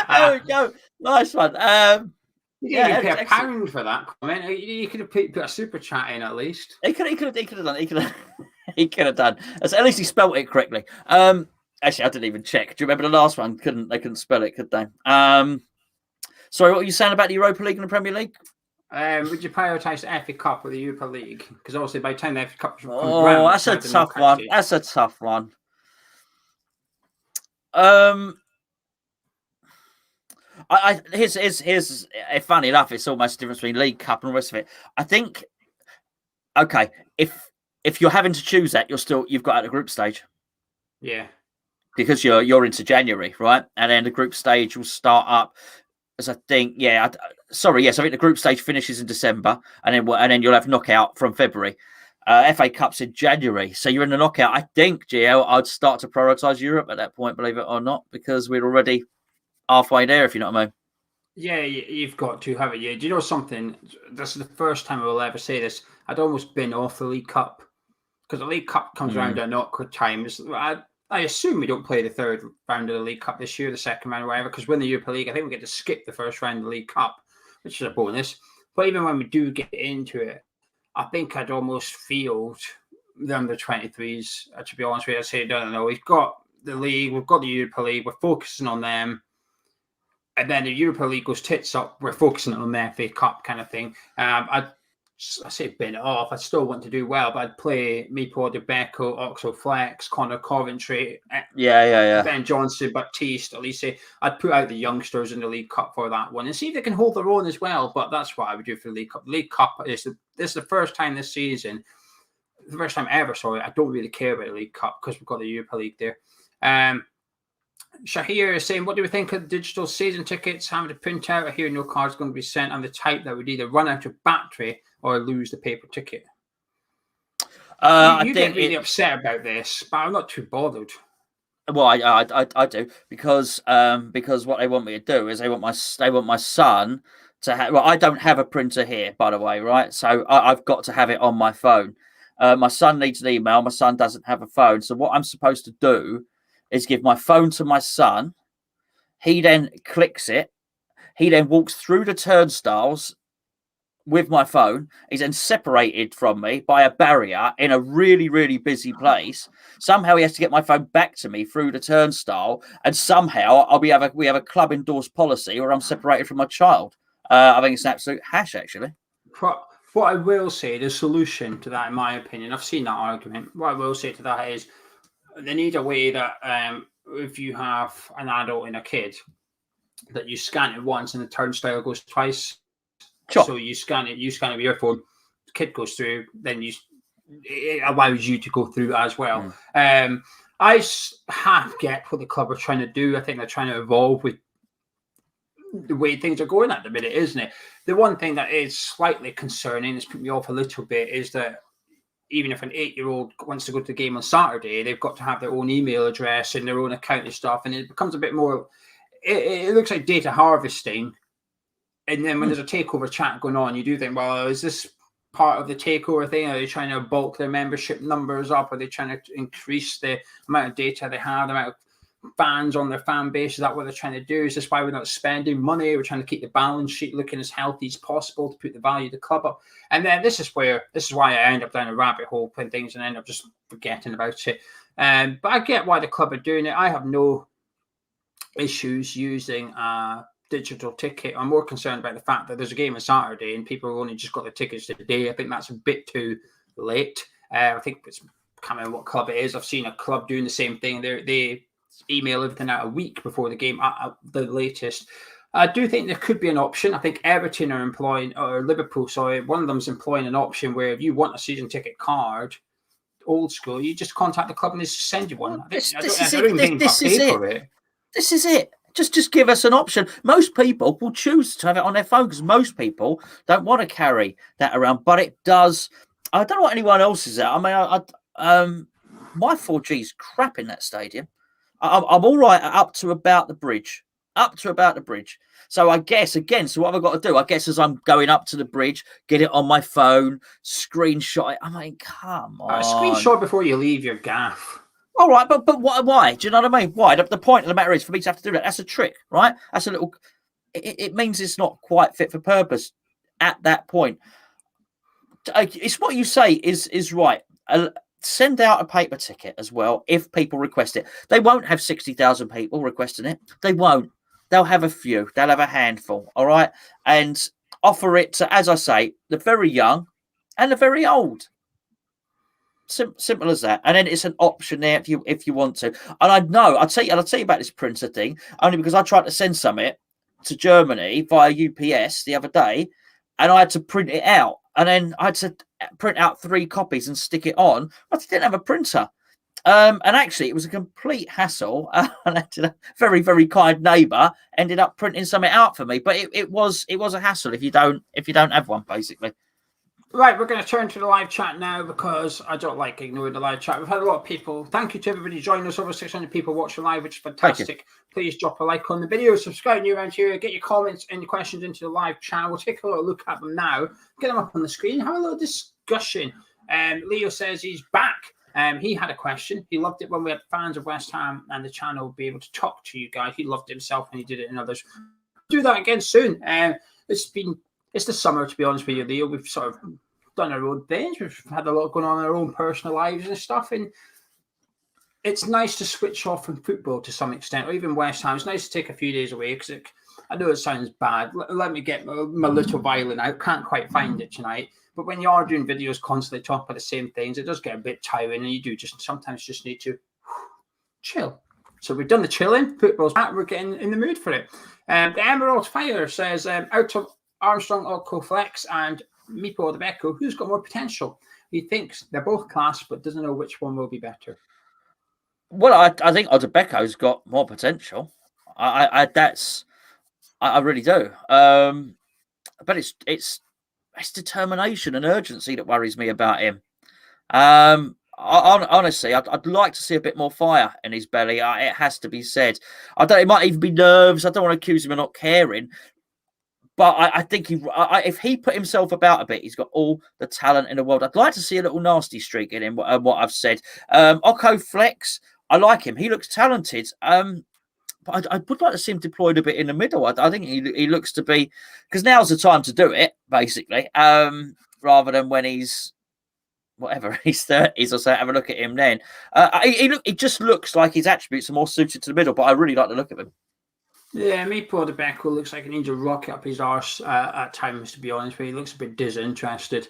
There we go. Nice one. You didn't pay a pound for that comment. You could have put a super chat in at least. He could have done. He could have done. At least he spelt it correctly. Actually, I didn't even check. Do you remember the last one? They couldn't spell it, could they? Sorry, what were you saying about the Europa League and the Premier League? Would you prioritise the FA Cup or the Europa League? Because obviously by the time the FA Cup comes around, that's a tough one. That's a tough one. Here's funny enough, it's almost the difference between League Cup and the rest of it. I think, okay, if you're having to choose that, you've got out the group stage. Yeah. Because you're into January, right? And then the group stage will start up as I think, I think the group stage finishes in December, and then you'll have knockout from February. FA Cup's in January, so you're in the knockout. I think, Gio, I'd start to prioritise Europe at that point, believe it or not, because we're already halfway there, if you know what I mean. Yeah, you've got to, haven't you? Do you know something? This is the first time I will ever say this. I'd almost been off the League Cup, because the League Cup comes around at awkward times. I assume we don't play the third round of the League Cup this year, the second round or whatever, because when the Europa League, I think we get to skip the first round of the League Cup, which is a bonus. But even when we do get into it, I think I'd almost field the under-23s, to be honest with you. I'd say, no, we've got the league, we've got the Europa League, we're focusing on them. And then the Europa League goes tits up, we're focusing on the FA Cup kind of thing. I say bin it off. I still want to do well, but I'd play Meepo, DeBecco, Oxo Flex, Connor Coventry, Ben Johnson, Baptiste, Elise. I'd put out the youngsters in the League Cup for that one and see if they can hold their own as well. But that's what I would do for the League Cup. The League Cup this is the first time this season, the first time ever, sorry, I don't really care about the League Cup because we've got the Europa League there. Shahir is saying, what do we think of digital season tickets having to print out? I hear no cards going to be sent. I'm the type that would either run out of battery or lose the paper ticket. You get really upset about this, but I'm not too bothered. Well, I do because what they want me to do is they want my son to have. Well, I don't have a printer here, by the way, right? So I've got to have it on my phone. My son needs an email. My son doesn't have a phone, so what I'm supposed to do is give my phone to my son. He then clicks it. He then walks through the turnstiles with my phone. He's then separated from me by a barrier in a really, really busy place. Somehow he has to get my phone back to me through the turnstile, and somehow we have a club endorsed policy where I'm separated from my child. I think it's an absolute hash, actually. What I will say, the solution to that, in my opinion, I've seen that argument. What I will say to that is they need a way that if you have an adult and a kid, that you scan it once and the turnstile goes twice. Sure. So you scan it with your phone, the kid goes through, then it allows you to go through as well. I half get what the club are trying to do. I think they're trying to evolve with the way things are going at the minute, isn't it? The one thing that is slightly concerning, that's put me off a little bit, is that even if an 8-year-old wants to go to the game on Saturday, they've got to have their own email address and their own account and stuff, and it becomes a bit more. It looks like data harvesting. And then when there's a takeover chat going on, you do think, well, is this part of the takeover thing? Are they trying to bulk their membership numbers up? Are they trying to increase the amount of data they have, the amount of fans on their fan base? Is that what they're trying to do? Is this why we're not spending money? We're trying to keep the balance sheet looking as healthy as possible to put the value of the club up. And then this is why I end up down a rabbit hole putting things and end up just forgetting about it. But I get why the club are doing it. I have no issues using digital ticket. I'm more concerned about the fact that there's a game on Saturday and people have only just got their tickets today. I think that's a bit too late. I think it's coming what club it is. I've seen a club doing the same thing. They email everything out a week before the game at the latest. I do think there could be an option. I think Everton are employing, or Liverpool, sorry, one of them's employing an option where if you want a season ticket card, old school, you just contact the club and they send you one. This is it. Just give us an option. Most people will choose to have it on their phone because most people don't want to carry that around. But it does. I don't know what anyone else is at. I mean, my 4G is crap in that stadium. I'm all right up to about the bridge. So I guess, again, so what have I got to do? I guess as I'm going up to the bridge, get it on my phone, screenshot it. I mean, come on. Screenshot before you leave your gaff. All right, but why? Do you know what I mean? Why? The point of the matter is for me to have to do that. That's a trick, right? That's a little. It means it's not quite fit for purpose at that point. It's what you say is right. Send out a paper ticket as well if people request it. They won't have 60,000 people requesting it. They won't. They'll have a few. They'll have a handful. All right, and offer it to, as I say, the very young and the very old. Simple as that. And then it's an option there if you want to. And I'll tell you about this printer thing only because I tried to send something to Germany via UPS the other day, and I had to print it out, and then I had to print out 3 copies and stick it on. I didn't have a printer, and actually it was a complete hassle. And actually a very, very kind neighbour ended up printing something out for me, but it was a hassle if you don't have one, basically. Right, we're going to turn to the live chat now because I don't like ignoring the live chat. We've had a lot of people. Thank you to everybody joining us. Over 600 people watching live, which is fantastic. Please drop a like on the video, subscribe new around here, get your comments and your questions into the live chat. We'll take a little look at them now, get them up on the screen, have a little discussion. Leo says he's back. He had a question. He loved it when we had fans of West Ham and the channel be able to talk to you guys. He loved it himself when he did it and others. Do that again soon. It's the summer, to be honest with you, Leo. We've sort of done our own things. We've had a lot going on in our own personal lives and stuff. And it's nice to switch off from football to some extent, or even West Ham. It's nice to take a few days away because I know it sounds bad. Let me get my little violin out. Can't quite find it tonight. But when you are doing videos constantly talking about the same things, it does get a bit tiring, and you do sometimes just need to chill. So we've done the chilling. Football's back. We're getting in the mood for it. The Emerald Fire says, out of Armstrong, Occo, Flex, and Mipo the Becco, who's got more potential? He thinks they're both class, but doesn't know which one will be better. Well, I think Odebecko's got more potential. I really do. But it's determination and urgency that worries me about him. Honestly, I'd like to see a bit more fire in his belly. It has to be said. It might even be nerves. I don't want to accuse him of not caring. But I think if he put himself about a bit, he's got all the talent in the world. I'd like to see a little nasty streak in him, what I've said. Occo Flex, I like him. He looks talented. But I would like to see him deployed a bit in the middle. I think he looks to be... Because now's the time to do it, basically, rather than when he's... whatever, he's 30s or so. Have a look at him then. He just looks like his attributes are more suited to the middle, but I really like the look of him. Yeah, Mipo the Becco looks like he needs a rocket up his arse at times, to be honest, but he looks a bit disinterested.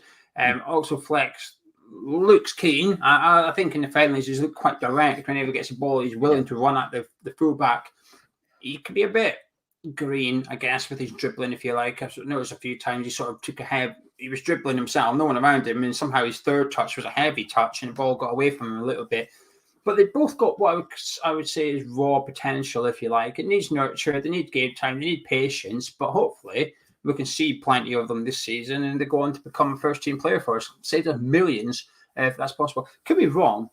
Also, Flex looks keen. I think in the friendlies he's looked quite direct. Whenever he gets a ball, he's willing to run at the fullback. He could be a bit green, I guess, with his dribbling, if you like. I've noticed a few times he sort of took a head. He was dribbling himself, no one around him, and somehow his third touch was a heavy touch, and the ball got away from him a little bit. But they both got what I would say is raw potential, if you like. It needs nurture, they need game time, they need patience, but hopefully we can see plenty of them this season, and they go on to become a first-team player for us. Save us millions if that's possible. Could be wrong.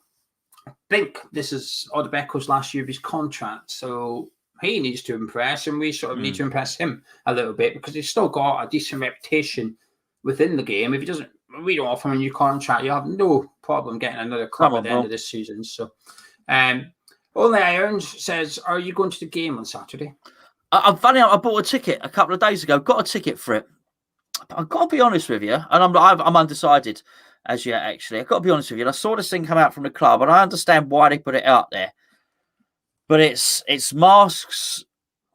I think this is Odebecko's last year of his contract, so he needs to impress, and we sort of need to impress him a little bit because he's still got a decent reputation within the game. If he doesn't, we don't offer him a new contract, you'll have no problem getting another club at the end of this season. So, Only Irons says, "Are you going to the game on Saturday?" I'm funny. I bought a ticket a couple of days ago. Got a ticket for it. But I've got to be honest with you, and I'm undecided as yet. Actually, I've got to be honest with you. And I saw this thing come out from the club, and I understand why they put it out there. But it's masks.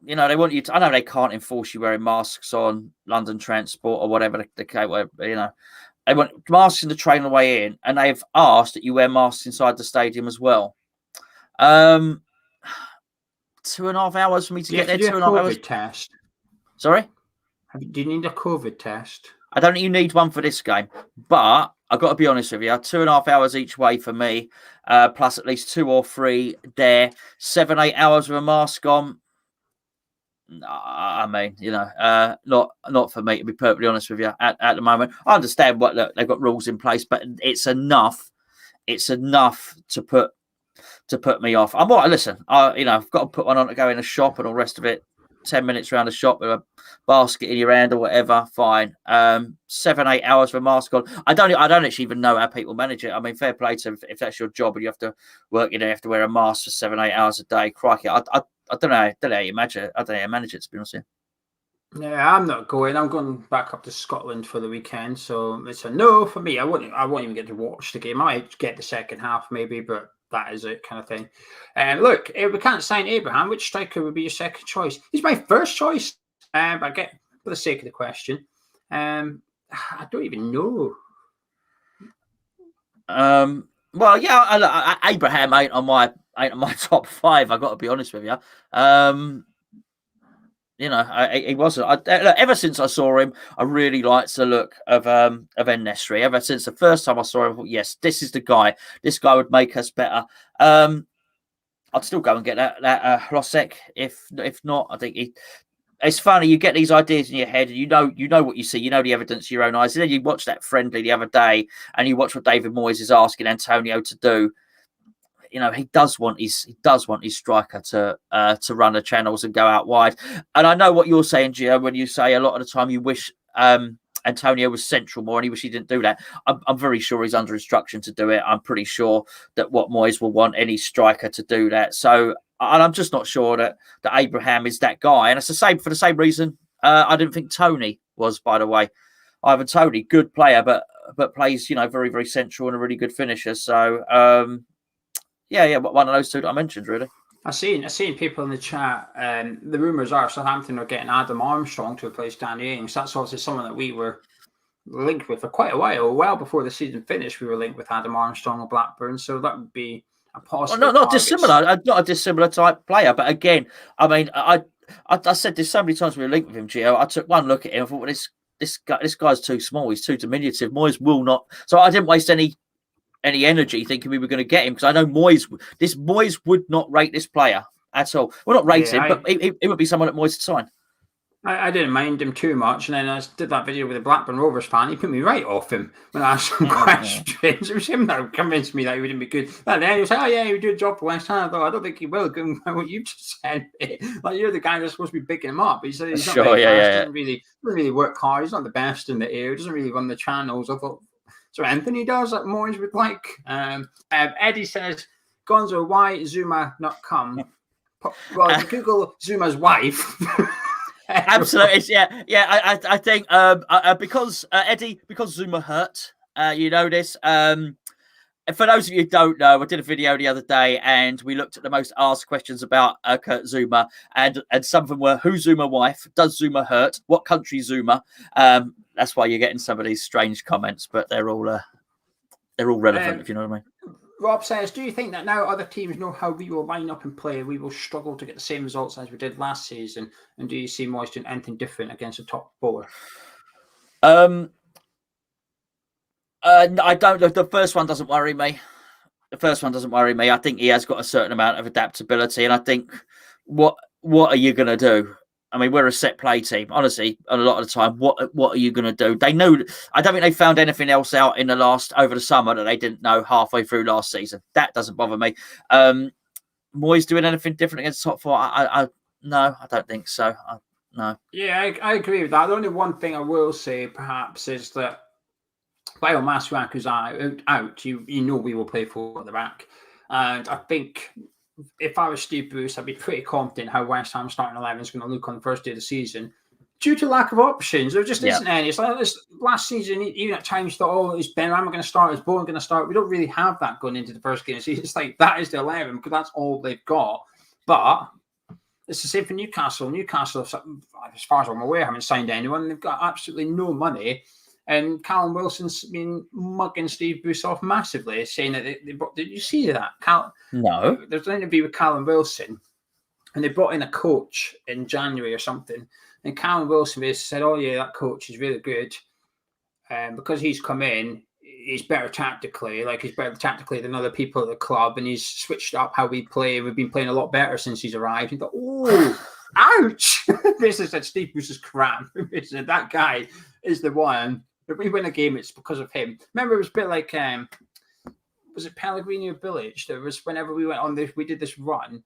You know, they want you to. I know they can't enforce you wearing masks on London Transport or whatever the case. You know, they want masks in the train on the way in, and they've asked that you wear masks inside the stadium as well. 2.5 hours for me to get there. 2.5 hours. Test. Sorry? Do you need a COVID test? I don't think you need one for this game, but I've got to be honest with you. 2.5 hours each way for me, plus at least 2 or 3 there. 7-8 hours with a mask on. I mean, you know, not for me, to be perfectly honest with you at the moment. I understand look, they've got rules in place, but it's enough. It's enough to put me off. I'm all right. Listen, you know, I've got to put one on to go in a shop and all the rest of it. 10 minutes around the shop with a basket in your hand or whatever. Fine. 7-8 hours for a mask on. I don't actually even know how people manage it. I mean, fair play to if that's your job and you have to work, you know, you have to wear a mask for 7-8 hours a day. Crikey, I don't know how you manage it. I don't know how you manage it, to be honest with you. Yeah, I'm not going. I'm going back up to Scotland for the weekend, so it's a no for me. I won't even get to watch the game. I might get the second half maybe, but that is it, kind of thing. Look, if we can't sign Abraham, which striker would be your second choice? He's my first choice. But I get, for the sake of the question, I don't even know. Well, yeah, Abraham ain't on my top 5. I got to be honest with you. You know, he wasn't. Ever since I saw him, I really liked the look of En-Nesyri. Ever since the first time I saw him, I thought, yes, this is the guy. This guy would make us better. I'd still go and get that Hlosek. If not, I think it's funny. You get these ideas in your head, and you know what you see. You know the evidence in your own eyes. And then you watch that friendly the other day, and you watch what David Moyes is asking Antonio to do. You know, he does want his striker to run the channels and go out wide. And I know what you're saying, Gio, when you say a lot of the time you wish Antonio was central more, and he wish he didn't do that. I'm very sure he's under instruction to do it. I'm pretty sure that what Moyes will want any striker to do that. So, and I'm just not sure that Abraham is that guy. And it's the same for the same reason I didn't think Tony was, by the way. Ivan Toney, good player, but plays, you know, very, very central and a really good finisher. So, yeah, one of those two that I mentioned, really. I've seen people in the chat. The rumours are Southampton are getting Adam Armstrong to replace Danny Ings. That's obviously someone that we were linked with for quite a while. Well before the season finished, we were linked with Adam Armstrong of Blackburn. So that would be a possible. Well, not dissimilar, not a dissimilar type player. But again, I mean, I said this so many times when we were linked with him, Gio. I took one look at him. I thought, well, this guy's too small. He's too diminutive. Moyes will not. So I didn't waste any energy thinking we were going to get him because I know Moyes would not rate this player at all. Well, not rate him, but it would be someone that Moyes would sign. I didn't mind him too much, and then I did that video with a Blackburn Rovers fan. He put me right off him when I asked him questions. It was him that convinced me that he wouldn't be good. And then he was like, "Oh yeah, he would do a job for West Ham." I thought, I don't think he will. Given what you just said, like you're the guy that's supposed to be picking him up. He said he's not very fast. Doesn't really work hard. He's not the best in the air. He doesn't really run the channels. I thought, so Anthony does that Moyes would like. Eddie says, Gonzo, why Zuma not come? Well, Google Zuma's wife. Absolutely, yeah. I think because Eddie, because Zuma hurt. You know this. For those of you who don't know, I did a video the other day, and we looked at the most asked questions about Kurt Zuma, and some of them were: who's Zuma wife? Does Zuma hurt? What country Zuma? That's why you're getting some of these strange comments, but they're all relevant, if you know what I mean. Rob says, do you think that now other teams know how we will line up and play, we will struggle to get the same results as we did last season? And do you see Moyes doing anything different against the top four? I don't know. The first one doesn't worry me. I think he has got a certain amount of adaptability. And I think, what are you going to do? I mean, we're a set play team. Honestly, a lot of the time, what are you going to do? They know. I don't think they found anything else out over the summer that they didn't know halfway through last season. That doesn't bother me. Moyes doing anything different against the top four? No, I don't think so. No. Yeah, I agree with that. The only one thing I will say, perhaps, is that while Masuak is out, you know we will play four at the back. And I think if I was Steve Bruce, I'd be pretty confident how West Ham's starting 11 is going to look on the first day of the season. Due to lack of options, there just isn't any. It's like this last season, even at times thought, oh, is Benrahma going to start? Is Bowen going to start? We don't really have that going into the first game. So it's like that is the 11 because that's all they've got. But it's the same for Newcastle. Newcastle, as far as I'm aware, haven't signed anyone. They've got absolutely no money. And Callum Wilson's been mugging Steve Bruce off massively, saying that did you see that? No. There's an interview with Callum Wilson, and they brought in a coach in January or something. And Callum Wilson basically said, oh, yeah, that coach is really good. Because he's come in, he's better tactically. Like, he's better tactically than other people at the club. And he's switched up how we play. We've been playing a lot better since he's arrived. He thought, oh, ouch. Basically said Steve Bruce is crap. Said, that guy is the one. If we win a game, it's because of him. Remember, it was a bit like, was it Pellegrini or Bilic? There was, whenever we went on this, we did this run,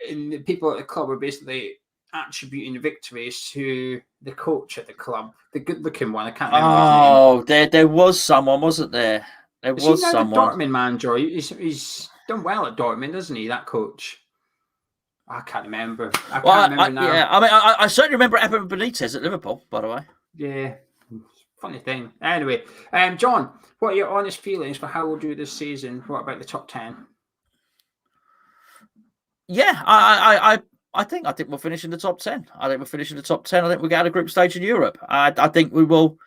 and the people at the club were basically attributing the victories to the coach at the club, the good-looking one. I can't remember his name. There was someone, wasn't there? There was someone. The Dortmund manager. He's done well at Dortmund, doesn't he? That coach. I can't remember. I can't remember now. Yeah, I mean, I certainly remember it happened with Benitez at Liverpool, by the way. Yeah. Funny thing. Anyway, John, what are your honest feelings for how we'll do this season? What about the top 10? Yeah, I think we'll finish in the top 10. I think we'll get out of group stage in Europe. I think we will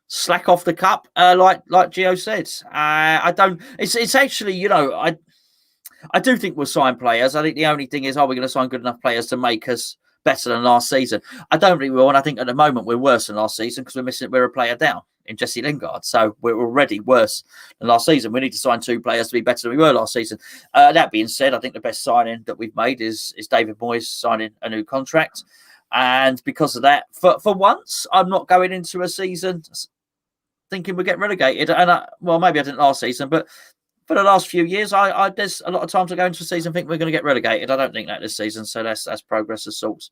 slack off the cup, like Gio said. I don't. It's actually, you know, I do think we'll sign players. I think the only thing is, are we going to sign good enough players to make us better than last season? I don't think we will, and I think at the moment we're worse than last season because we're a player down in Jesse Lingard, so we're already worse than last season. We need to sign 2 players to be better than we were last season. That being said, I think the best signing that we've made is David Moyes signing a new contract, and because of that, for once, I'm not going into a season thinking we'll get relegated. And maybe I didn't last season, but for the last few years, I there's a lot of times I go into a season think we're going to get relegated. I don't think that this season, so that's progress of sorts.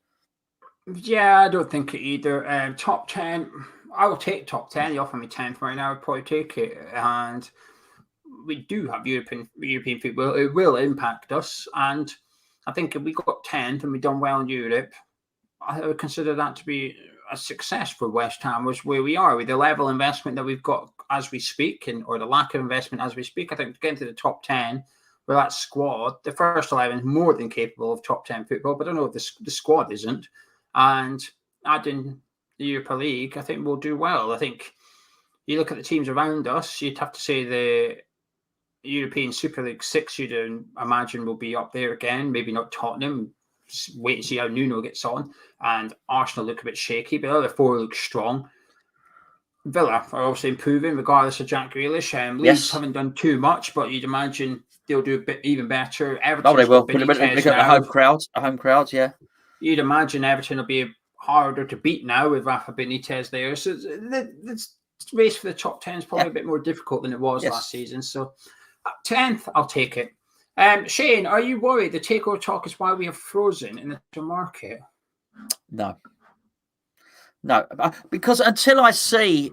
Yeah, I don't think it either. Top 10, I will take top 10. You offer me 10th right now, I'd probably take it. And we do have European football. It will impact us. And I think if we got 10th and we've done well in Europe, I would consider that to be a success for West Ham, was where we are with the level of investment that we've got as we speak, or the lack of investment as we speak. I think getting to the top 10 with that squad, the first 11 is more than capable of top 10 football, but I don't know if the squad isn't. And adding the Europa League, I think we'll do well. I think you look at the teams around us, you'd have to say the European Super League 6, you'd imagine will be up there again, maybe not Tottenham. Just wait and see how Nuno gets on. And Arsenal look a bit shaky, but the other 4 look strong. Villa are also improving, regardless of Jack Grealish. Leeds haven't done too much, but you'd imagine they'll do a bit even better. Everton, they will. Look at the home crowds, yeah. You'd imagine Everton will be harder to beat now with Rafa Benitez there. So the race for the top 10 is probably a bit more difficult than it was last season. So 10th, I'll take it. Shane, are you worried the takeover talk is why we have frozen in the market? No, because until I see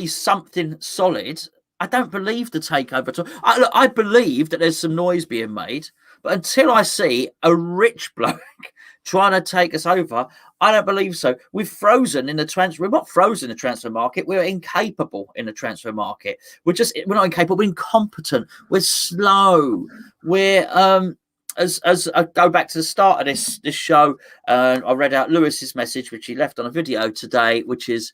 something solid, I don't believe the takeover talk. I believe that there's some noise being made, but until I see a rich bloke trying to take us over, I don't believe so. We've frozen in the transfer. We're not frozen in the transfer market. We're incapable in the transfer market. We're not incapable. We're incompetent. We're slow. We're as I go back to the start of this show, I read out Lewis's message, which he left on a video today, which is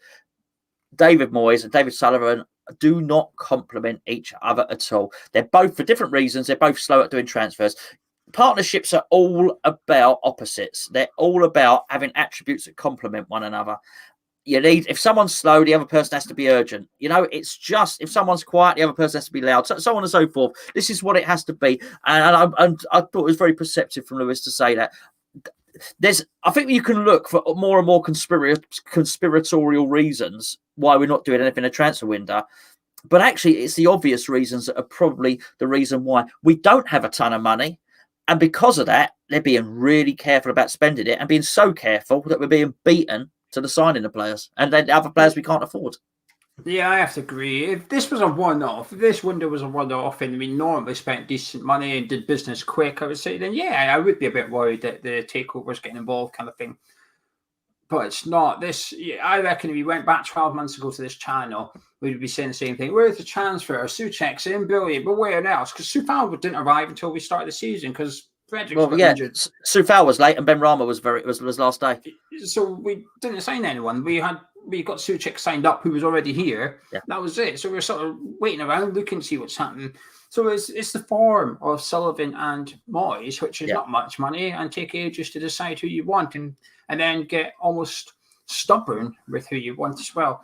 David Moyes and David Sullivan do not complement each other at all. They're both, for different reasons, they're both slow at doing transfers. Partnerships are all about opposites. They're all about having attributes that complement one another. If someone's slow, the other person has to be urgent. It's just, if someone's quiet, the other person has to be loud, so on and so forth. This is what it has to be. And I thought it was very perceptive from Lewis to say that. I think you can look for more and more conspiratorial reasons why we're not doing anything in a transfer window. But actually, it's the obvious reasons that are probably the reason why we don't have a ton of money. And because of that, they're being really careful about spending it and being so careful that we're being beaten to the signing of players. And then other players we can't afford. Yeah, I have to agree. If this was a one-off, if this window was a one-off and we normally spent decent money and did business quick, I would say, then I would be a bit worried that the takeover is getting involved kind of thing. But it's not. I reckon if we went back 12 months ago to this channel, we'd be saying the same thing. Where's the transfer? Souček's in, brilliant, but where else? Because Southampton didn't arrive until we started the season because Fredericks got injured. Southampton was late and Benrahma was last day. So we didn't sign anyone. We got Souček signed up who was already here. Yeah. That was it. So we're sort of waiting around, looking to see what's happening. So it's the form of Sullivan and Moyes, which is not much money, and take ages to decide who you want and then get almost stubborn with who you want as well.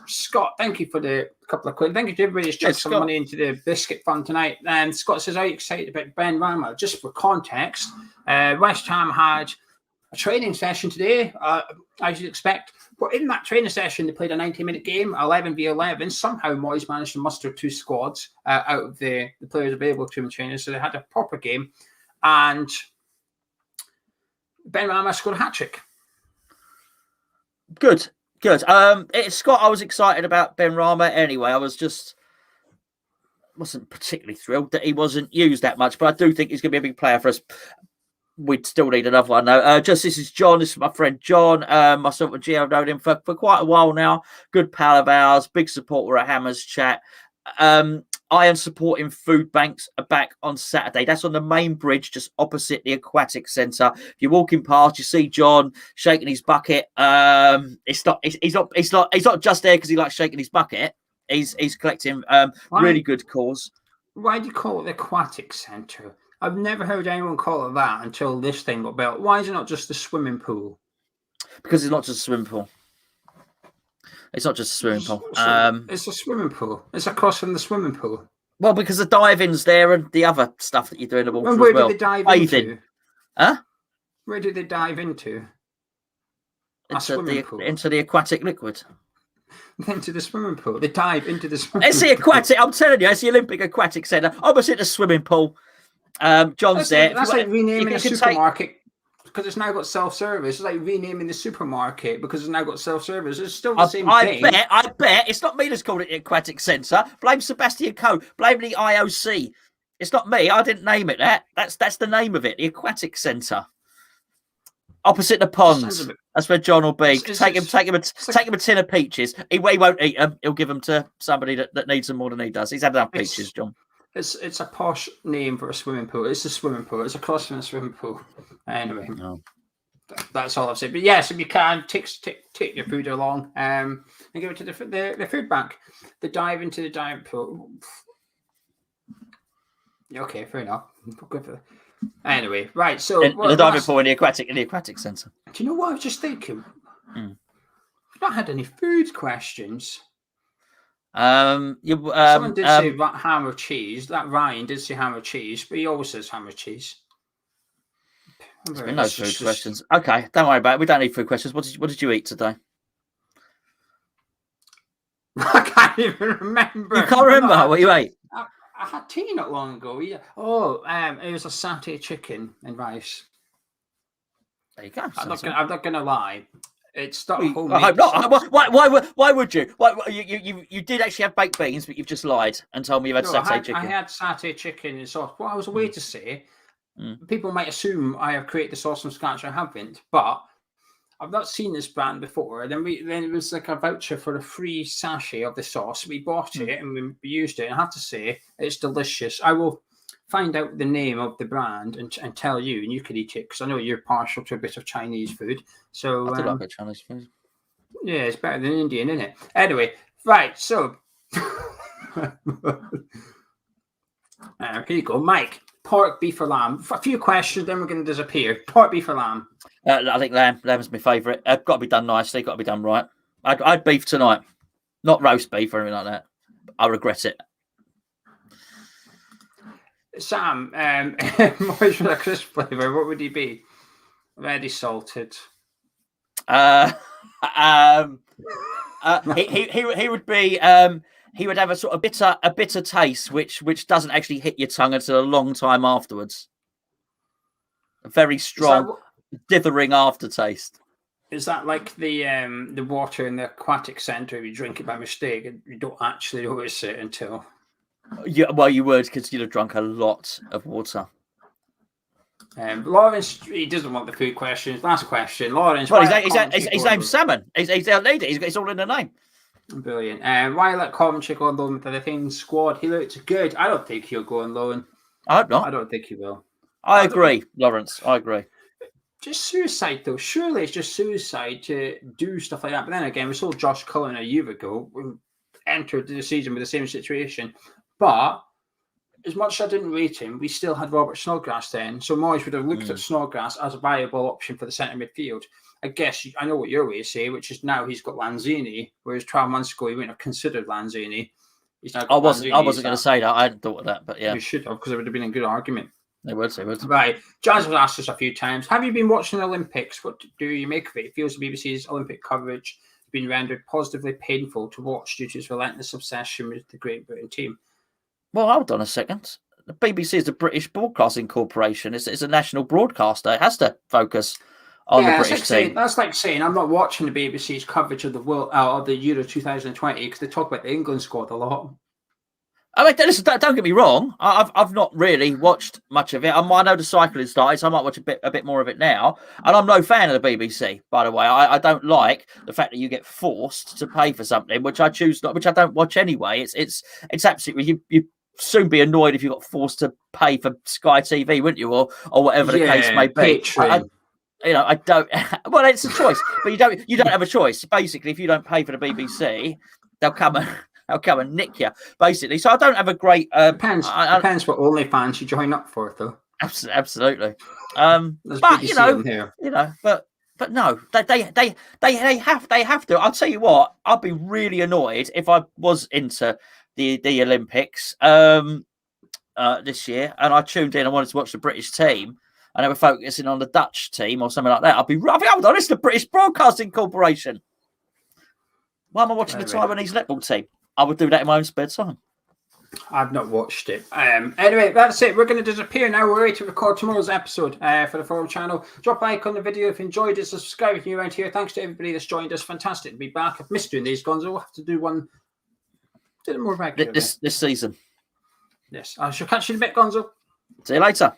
Scott, thank you for the couple of quid. Thank you to everybody who's chucked some money into the biscuit fund tonight. And Scott says, are you excited about Benrahma? Just for context, West Ham had a training session today, as you'd expect. But in that training session, they played a 90-minute game, 11v11. Somehow Moyes managed to muster 2 squads out of the players available to him in training. So they had a proper game. And Benrahma scored a hat-trick. Good. Scott, I was excited about Benrahma anyway. I wasn't particularly thrilled that he wasn't used that much, but I do think he's going to be a big player for us. We'd still need another one, though. This is John. This is my friend John. Myself and Geo have known him for quite a while now. Good pal of ours. Big supporter at Hammers Chat. I am supporting food banks are back on Saturday. That's on the main bridge, just opposite the aquatic centre. If you're walking past, you see John shaking his bucket. He's not just there because he likes shaking his bucket. He's collecting really good cause. Why do you call it the aquatic centre? I've never heard anyone call it that until this thing got built. Why is it not just a swimming pool? Because it's not just a swimming pool. It's not just a swimming pool. It's a swimming pool. It's across from the swimming pool. Well, because the diving's there and the other stuff that you're doing the water as well. Where did they dive into? Huh? Where did they dive into? Into the aquatic liquid. Into the swimming pool. They dive into the swimming pool. It's the aquatic. I'm telling you, it's the Olympic Aquatic Centre. Opposite the swimming pool. John's there. That's like renaming a supermarket because it's now got self-service. It's like renaming the supermarket because it's now got self-service. It's still the same thing. I bet. It's not me that's called it the Aquatic Centre. Blame Sebastian Coe. Blame the IOC. It's not me. I didn't name it that. That's the name of it. The Aquatic Centre. Opposite the ponds. That's where John will be. Take him a tin of peaches. He won't eat them. He'll give them to somebody that needs them more than he does. He's had enough peaches, John. It's a posh name for a swimming pool. It's a swimming pool. It's across from a swimming pool. Anyway, that's all I've said. But yes, if you can, take your food along and give it to the food bank. The dive into the diving pool. Okay, fair enough. Good for anyway, right. So the diving pool in the aquatic centre. Do you know what I was just thinking? We've not had any food questions. Someone did say ham or cheese. That Ryan did say ham or cheese, but he always says ham or cheese. There's been no food questions. Okay, don't worry about it. We don't need food questions. What did you eat today? I can't even remember. You can't remember what you ate? I had tea not long ago. Yeah. Oh, it was a satay chicken and rice. There you go. I'm not gonna lie. It's not homemade. I hope not. Why would you? You did actually have baked beans, but you've just lied and told me you had satay chicken. I had satay chicken and sauce. What I was away to say, people might assume I have created the sauce from scratch. I haven't, but I've not seen this brand before. Then it was like a voucher for a free sachet of the sauce. We bought it and we used it. And I have to say, it's delicious. I will find out the name of the brand and tell you, and you can eat it because I know you're partial to a bit of Chinese food. So I do like a bit of Chinese food. Yeah, it's better than Indian, isn't it? Anyway, right. So here you go, Mike. Pork, beef, or lamb? A few questions, then we're going to disappear. Pork, beef, or lamb? I think lamb. Lamb's my favourite. Got to be done nicely. Got to be done right. I'd beef tonight, not roast beef or anything like that. I regret it. Sam, Moyes with a crisp flavour, what would he be? Ready salted. He would be. He would have a sort of bitter taste, which doesn't actually hit your tongue until a long time afterwards. A very strong, dithering aftertaste. Is that like the water in the aquatic centre? You drink it by mistake and you don't actually notice it until. Yeah, well, you would because you'd have drunk a lot of water. Lawrence, he doesn't want the food questions. Last question, Lawrence. Well, his name's Salmon. He's our leader. It's all in the name. Brilliant. Why let Coventry go on loan with the thing squad? He looks good. I don't think he'll go on loan. I hope not. I don't think he will. I agree, Lawrence. I agree. Just suicide, though. Surely it's just suicide to do stuff like that. But then again, we saw Josh Cullen a year ago. We entered the season with the same situation. But as much as I didn't rate him, we still had Robert Snodgrass then. So Moyes would have looked at Snodgrass as a viable option for the centre midfield. I guess I know what your way to say, which is now he's got Lanzini, whereas 12 months ago he wouldn't have considered Lanzini. He's now I wasn't going to say that. I hadn't thought of that, but yeah. You should have, because it would have been a good argument. They would. Right. Jazz has asked us a few times, have you been watching the Olympics? What do you make of it? It feels the BBC's Olympic coverage has been rendered positively painful to watch due to its relentless obsession with the Great Britain team. Well, hold on a second. The BBC is the British Broadcasting Corporation. It's a national broadcaster. It has to focus on the British team. That's like saying I'm not watching the BBC's coverage of the world of the Euro 2020 because they talk about the England squad a lot. I mean, listen, don't get me wrong. I've not really watched much of it. I know the cycling started, so I might watch a bit more of it now. And I'm no fan of the BBC, by the way. I don't like the fact that you get forced to pay for something, which I choose not, which I don't watch anyway. It's absolutely you soon be annoyed if you got forced to pay for Sky TV, wouldn't you, or whatever the case may be. I don't. Well, it's a choice, but you don't have a choice. Basically, if you don't pay for the BBC, they'll come and nick you. Basically, so I don't have a great. Depends what OnlyFans you join up for, though. Absolutely. But but no, they have to. I'll tell you what. I'd be really annoyed if I was into the Olympics this year, and I tuned in and wanted to watch the British team, and they were focusing on the Dutch team or something like that. Hold on, it's the British Broadcasting Corporation. Why am I watching the Taiwanese netball team? I would do that in my own spare time. I've not watched it. Anyway, that's it. We're going to disappear now. We're ready to record tomorrow's episode for the forum channel. Drop a like on the video if you enjoyed it. Subscribe if you're around here. Thanks to everybody that's joined us. Fantastic to be back. I've missed doing these, Gonzo. We'll have to do one. Do it more regularly. This season. Yes. I shall catch you in a bit, Gonzo. See you later.